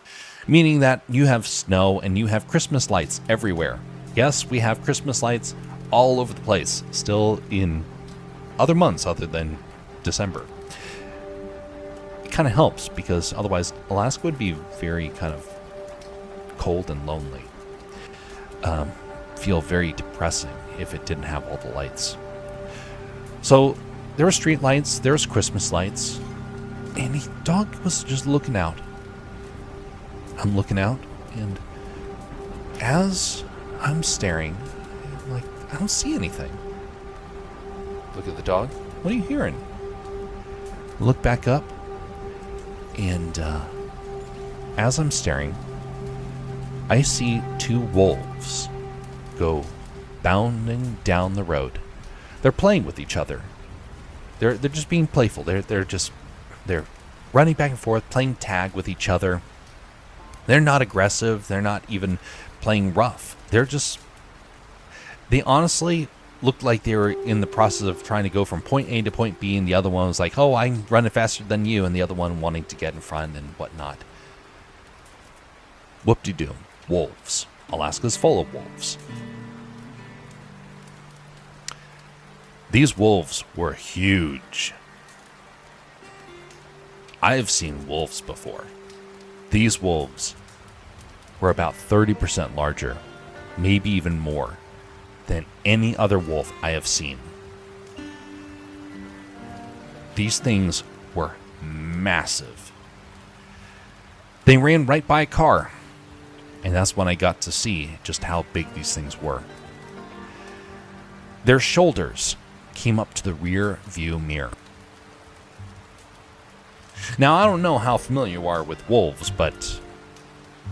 Speaker 1: meaning that you have snow and you have Christmas lights everywhere. Yes, we have Christmas lights all over the place, still in other months other than December. Kind of helps, because otherwise Alaska would be very kind of cold and lonely. Feel very depressing if it didn't have all the lights. So there were street lights, there was Christmas lights, and the dog was just looking out. I'm looking out, and as I'm staring, I'm like, I don't see anything. Look at the dog. What are you hearing? Look back up. And as I'm staring, I see two wolves go bounding down the road. They're playing with each other. They're just being playful. They're running back and forth, playing tag with each other. They're not aggressive. They're not even playing rough. They honestly looked like they were in the process of trying to go from point A to point B, and the other one was like, oh, I'm running faster than you, and the other one wanting to get in front and whatnot. Whoop-de-doo. Wolves. Alaska's full of wolves. These wolves were huge. I've seen wolves before. These wolves were about 30% larger, maybe even more, than any other wolf I have seen. These things were massive. They ran right by a car, and that's when I got to see just how big these things were. Their shoulders came up to the rear view mirror. Now, I don't know how familiar you are with wolves, but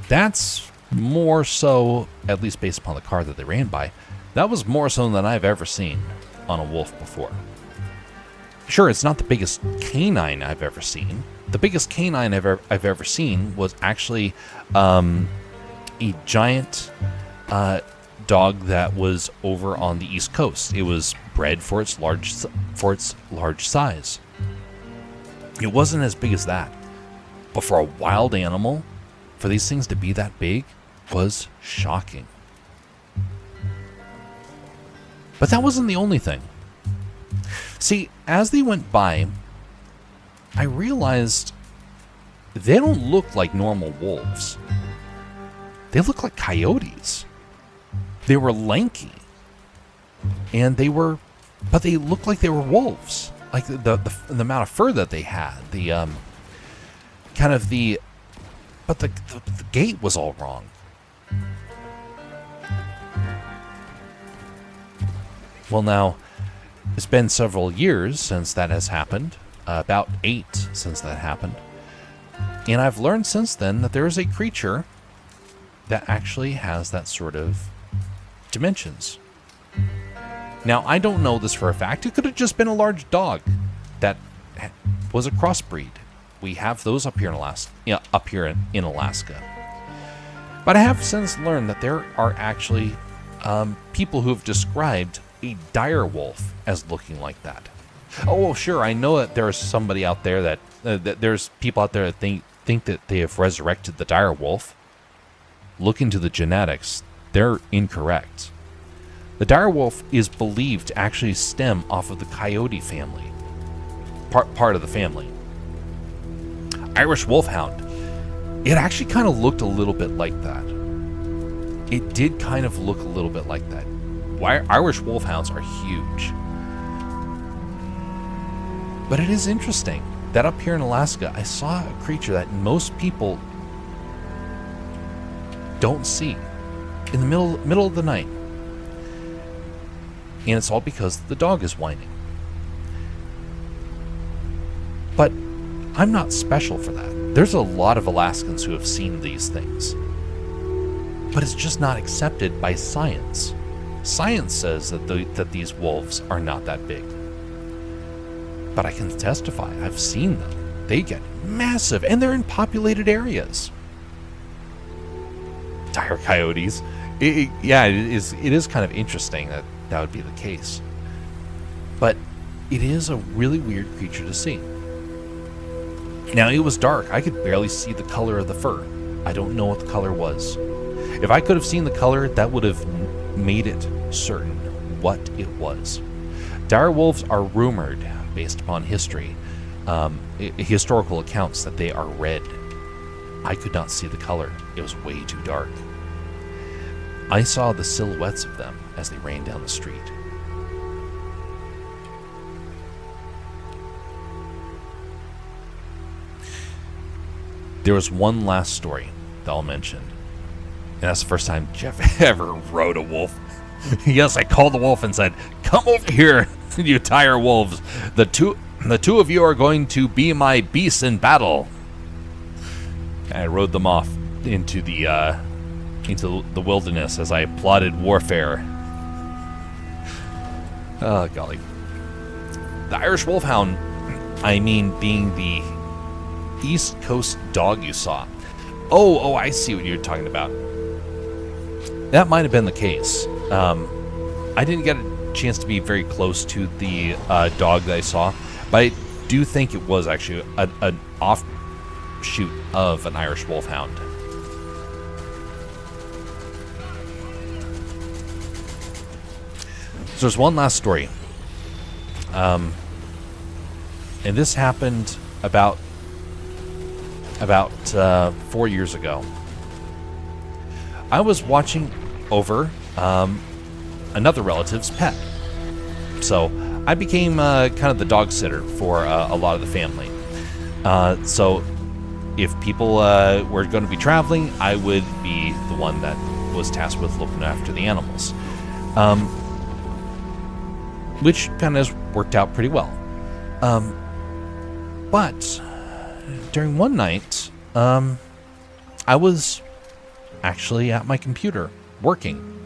Speaker 1: that's more so, at least based upon the car that they ran by, that was more so than I've ever seen on a wolf before. Sure, it's not the biggest canine I've ever seen. The biggest canine I've ever seen was actually a giant dog that was over on the East Coast. It was bred for its large size. It wasn't as big as that, but for a wild animal, for these things to be that big was shocking. But that wasn't the only thing. See, as they went by, I realized they don't look like normal wolves. They look like coyotes. They were lanky, and but they looked like they were wolves. Like the amount of fur that they had, but the gait was all wrong. Well, now, it's been several years since that has happened, about 8 since that happened, and I've learned since then that there is a creature that actually has that sort of dimensions. Now, I don't know this for a fact. It could have just been a large dog that was a crossbreed. We have those up here in Alaska. But I have since learned that there are actually people who have described a dire wolf as looking like that. Oh, sure, I know that there's somebody out there that there's people out there that think that they have resurrected the dire wolf. Look into the genetics. They're incorrect. The dire wolf is believed to actually stem off of the coyote family, part of the family. Irish wolfhound, it actually kind of looked a little bit like that. It did kind of look a little bit like that. Irish wolfhounds are huge. But it is interesting that up here in Alaska, I saw a creature that most people don't see in the middle of the night. And it's all because the dog is whining. But I'm not special for that. There's a lot of Alaskans who have seen these things. But it's just not accepted by science. Science says that these wolves are not that big. But I can testify, I've seen them. They get massive, and they're in populated areas. Dire coyotes. It is kind of interesting that would be the case. But it is a really weird creature to see. Now, it was dark. I could barely see the color of the fur. I don't know what the color was. If I could have seen the color, that would have made it certain what it was. Dire wolves are rumored, based upon history, historical accounts, that they are red. I could not see the color. It was way too dark. I saw the silhouettes of them as they ran down the street. There was one last story that I'll mention. And that's the first time Jeff ever rode a wolf. Yes, I called the wolf and said, "Come over here, you dire wolves. The two of you are going to be my beasts in battle." And I rode them off into the wilderness as I plotted warfare. Oh, golly. The Irish Wolfhound, I mean, being the East Coast dog you saw. Oh, I see what you're talking about. That might have been the case. I didn't get a chance to be very close to the dog that I saw, but I do think it was actually an offshoot of an Irish Wolfhound. So there's one last story. And this happened about 4 years ago. I was watching over another relative's pet. So I became kind of the dog sitter for a lot of the family. So if people were going to be traveling, I would be the one that was tasked with looking after the animals. Which kind of worked out pretty well. But during one night, I was actually at my computer working,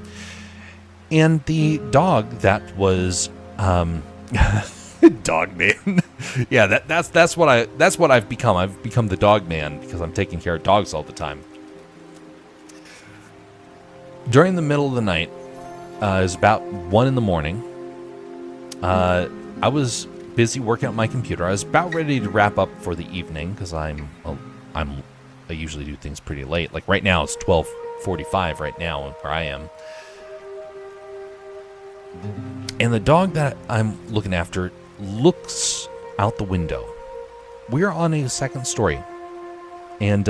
Speaker 1: and the dog that was dog man. Yeah, that's what I've become. I've become the dog man because I'm taking care of dogs all the time. During the middle of the night, it was about 1 a.m. I was busy working on my computer. I was about ready to wrap up for the evening because I usually do things pretty late. Like right now, it's 12:45 right now where I am. And the dog that I'm looking after looks out the window. We're on a second story, and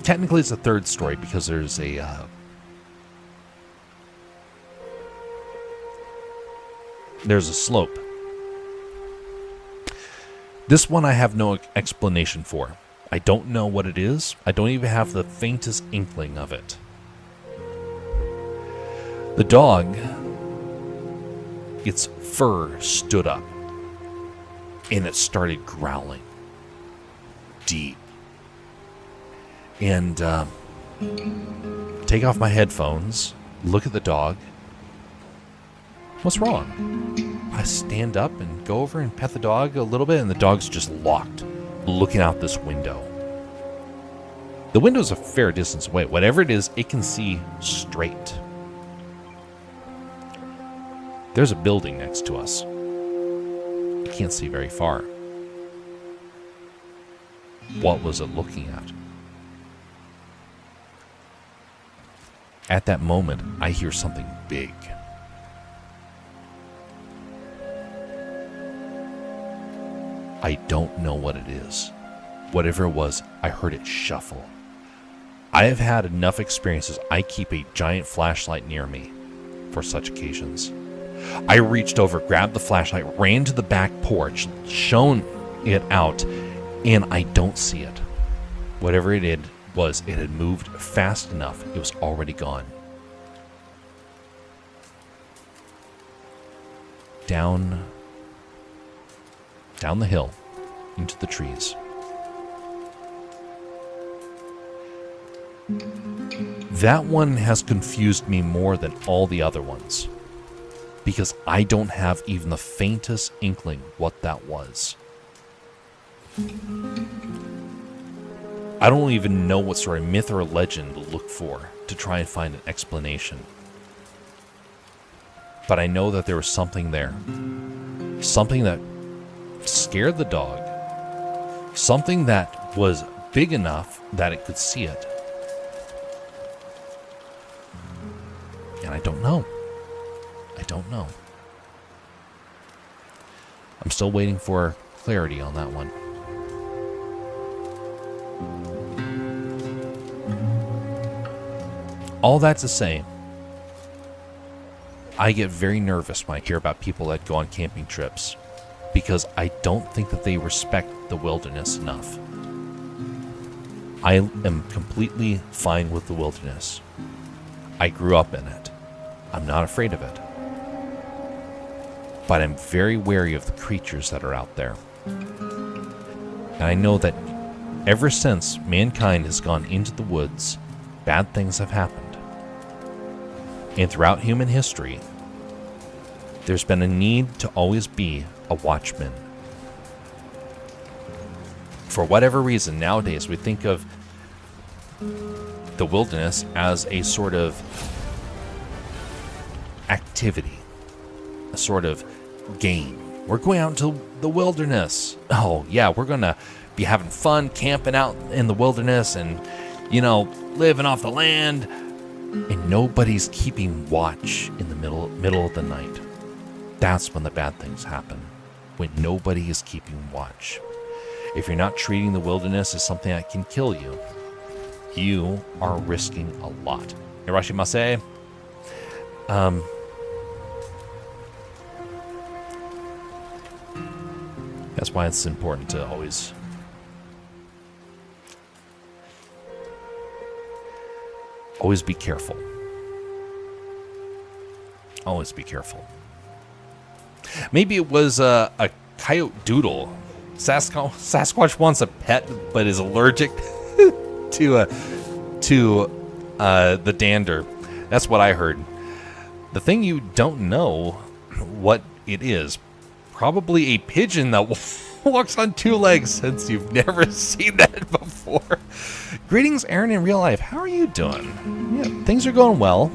Speaker 1: technically it's a third story because there's a slope. This one I have no explanation for. I don't know what it is. I don't even have the faintest inkling of it. The dog, its fur stood up, and it started growling. Deep. And take off my headphones, look at the dog. What's wrong? I stand up and go over and pet the dog a little bit, and the dog's just locked, looking out this window. The window's a fair distance away. Whatever it is, it can see straight. There's a building next to us. I can't see very far. What was it looking at? At that moment, I hear something big. I don't know what it is. Whatever it was, I heard it shuffle. I have had enough experiences. I keep a giant flashlight near me for such occasions. I reached over, grabbed the flashlight, ran to the back porch, shone it out, and I don't see it. Whatever it had moved fast enough. It was already gone. Down the hill, into the trees. That one has confused me more than all the other ones, because I don't have even the faintest inkling what that was. I don't even know what sort of myth or legend to look for to try and find an explanation. But I know that there was something there. Something that scared the dog. Something that was big enough that it could see it. And I don't know. I'm still waiting for clarity on that one. All that to say, I get very nervous when I hear about people that go on camping trips, because I don't think that they respect the wilderness enough. I am completely fine with the wilderness. I grew up in it. I'm not afraid of it. But I'm very wary of the creatures that are out there. And I know that Ever since mankind has gone into the woods, bad things have happened. And throughout human history, there's been a need to always be a watchman. For whatever reason, nowadays we think of the wilderness as a sort of activity, a sort of game. We're going out into the wilderness. Oh, yeah, we're going to be having fun camping out in the wilderness and, living off the land. And nobody's keeping watch in the middle of the night. That's when the bad things happen, when nobody is keeping watch. If you're not treating the wilderness as something that can kill you, you are risking a lot. Irashimasu. That's why it's important to always be careful. Always be careful. Maybe it was a coyote doodle. Sasquatch wants a pet, but is allergic to the dander. That's what I heard. The thing you don't know what it is, probably a pigeon that walks on two legs, since you've never seen that before. Greetings, Aaron, in real life. How are you doing? Yeah, things are going well.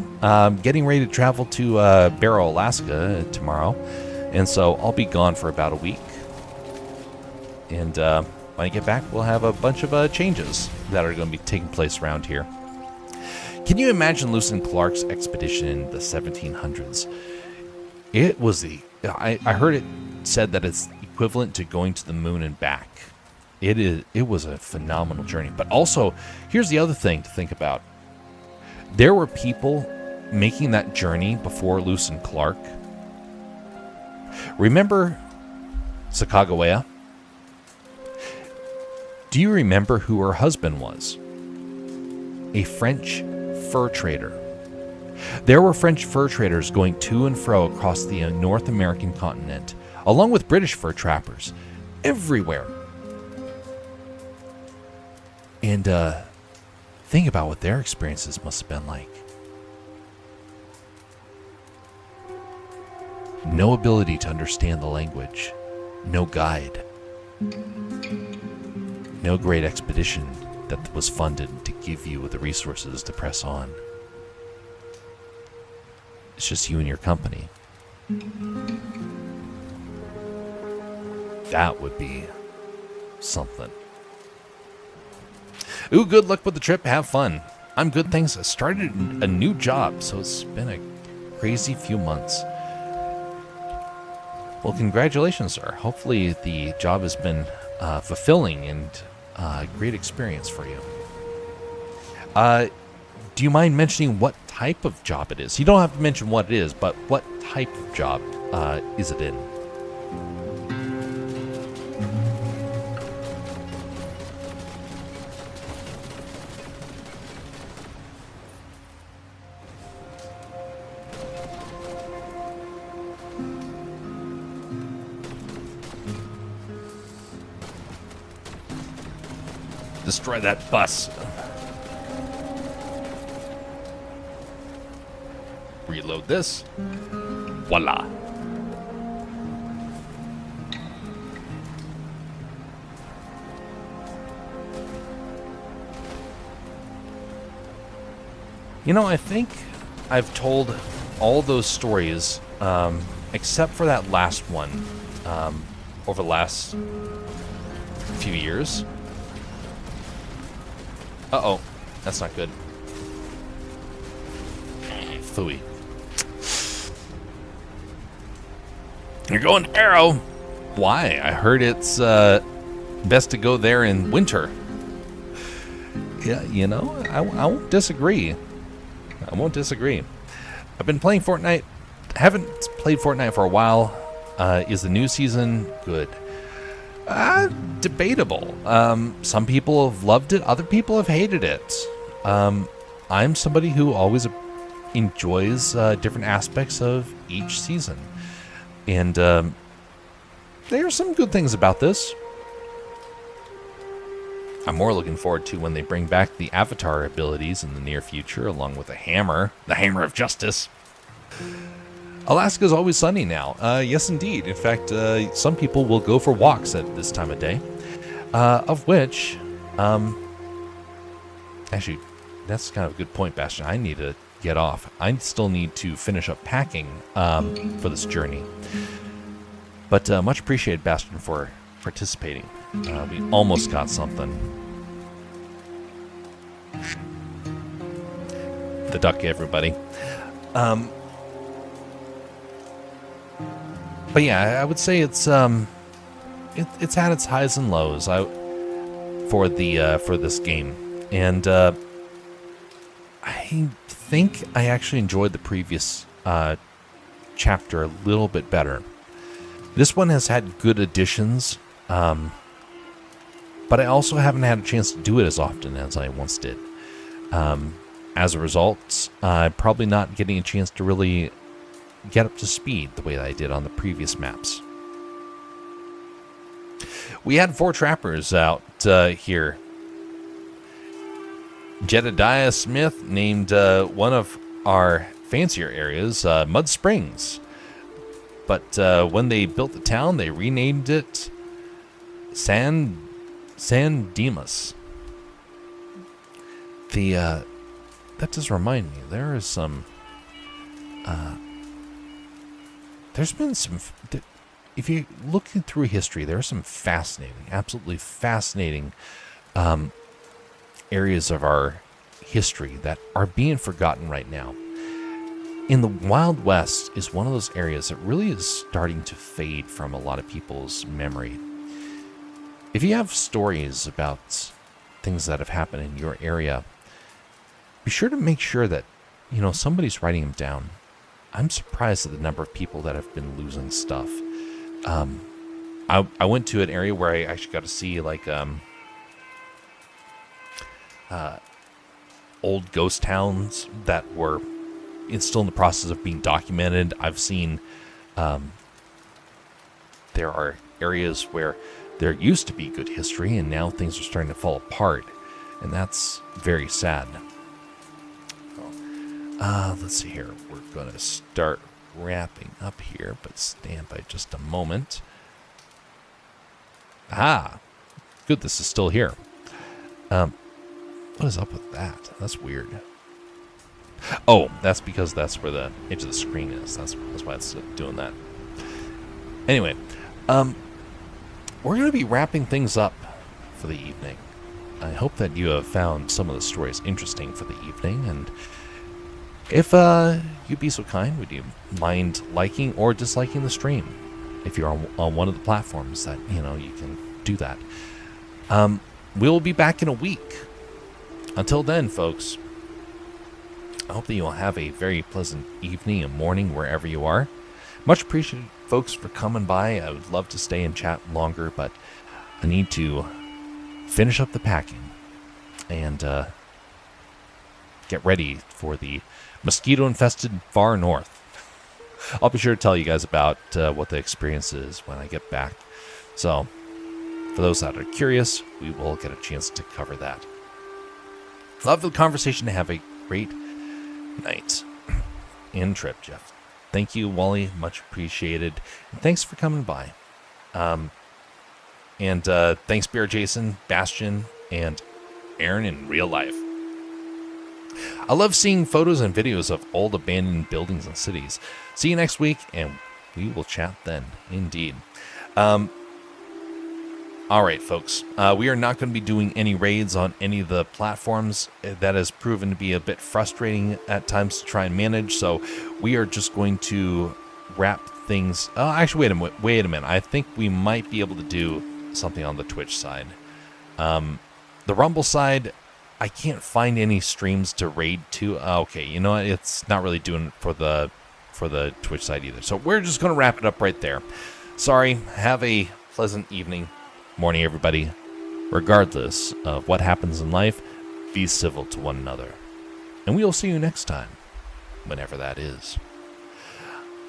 Speaker 1: Getting ready to travel to Barrow, Alaska tomorrow. And so I'll be gone for about a week. And when I get back, we'll have a bunch of changes that are going to be taking place around here. Can you imagine Lewis and Clark's expedition in the 1700s? It was I heard it said that it's equivalent to going to the moon and back. It was a phenomenal journey. But also, here's the other thing to think about. There were people making that journey before Lewis and Clark. Remember Sacagawea? Do you remember who her husband was? A French fur trader. There were French fur traders going to and fro across the North American continent, along with British fur trappers, everywhere. And think about what their experiences must have been like. No ability to understand the language, no guide, no great expedition that was funded to give you the resources to press on. It's just you and your company. That would be something. Ooh, good luck with the trip. Have fun. I'm good, thanks. I started a new job, so it's been a crazy few months. Well, congratulations, sir. Hopefully the job has been fulfilling and a great experience for you. Do you mind mentioning what type of job it is? You don't have to mention what it is, but what type of job is it in? Destroy that bus. Reload this. Voila. I think I've told all those stories, except for that last one, over the last few years. Uh-oh. That's not good. Phooey. You're going to Arrow. Why? I heard it's best to go there in winter. Yeah, I won't disagree. I won't disagree. I've been playing Fortnite. I haven't played Fortnite for a while. Is the new season good? Debatable. Some people have loved it. Other people have hated it. I'm somebody who always enjoys different aspects of each season. And there are some good things about this. I'm more looking forward to when they bring back the Avatar abilities in the near future, along with a hammer, the Hammer of Justice. Alaska is always sunny now. Yes, indeed. In fact, some people will go for walks at this time of day. Of which, actually, that's kind of a good point, Bastion. I need to get off. I still need to finish up packing for this journey. But much appreciated, Bastion, for participating. We almost got something. The duck, everybody. But yeah, I would say it's had its highs and lows for this game, and I think I actually enjoyed the previous chapter a little bit better. This one has had good additions, but I also haven't had a chance to do it as often as I once did. As a result, I'm probably not getting a chance to really get up to speed the way that I did on the previous maps. We had 4 trappers out here. Jedediah Smith named one of our fancier areas Mud Springs. But when they built the town, they renamed it San Dimas. That does remind me, there is some... there's been some... If you're looking through history, there are some fascinating, absolutely fascinating areas of our history that are being forgotten right now. In the Wild West is one of those areas that really is starting to fade from a lot of people's memory. If you have stories about things that have happened in your area, be sure to make sure that, somebody's writing them down. I'm surprised at the number of people that have been losing stuff. I went to an area where I actually got to see old ghost towns that were still in the process of being documented. I've seen there are areas where there used to be good history and now things are starting to fall apart, and that's very sad. Let's see here. We're going to start wrapping up here, but stand by just a moment. Good, this is still here. What is up with that? That's weird. Oh, that's because that's where the edge of the screen is. That's why it's doing that. Anyway, we're going to be wrapping things up for the evening. I hope that you have found some of the stories interesting for the evening, and if you'd be so kind, would you mind liking or disliking the stream? If you're on one of the platforms that, you can do that. We'll be back in a week. Until then, folks, I hope that you will have a very pleasant evening and morning wherever you are. Much appreciated, folks, for coming by. I would love to stay and chat longer, but I need to finish up the packing and get ready for the mosquito-infested far north. I'll be sure to tell you guys about what the experience is when I get back. So, for those that are curious, we will get a chance to cover that. Love the conversation. Have a great night and trip, Jeff. Thank you, Wally. Much appreciated. And thanks for coming by. And thanks, Bear Jason, Bastion, and Aaron in real life. I love seeing photos and videos of old abandoned buildings and cities. See you next week, and we will chat then. Indeed. All right, folks. We are not going to be doing any raids on any of the platforms. That has proven to be a bit frustrating at times to try and manage. So we are just going to wrap things. Actually, wait a minute. I think we might be able to do something on the Twitch side. The Rumble side, I can't find any streams to raid to. Okay, you know what? It's not really doing it for the Twitch side either. So we're just going to wrap it up right there. Sorry. Have a pleasant evening, morning, everybody. Regardless of what happens in life, be civil to one another. And we will see you next time, whenever that is.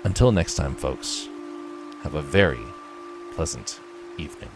Speaker 1: Until next time, folks, have a very pleasant evening.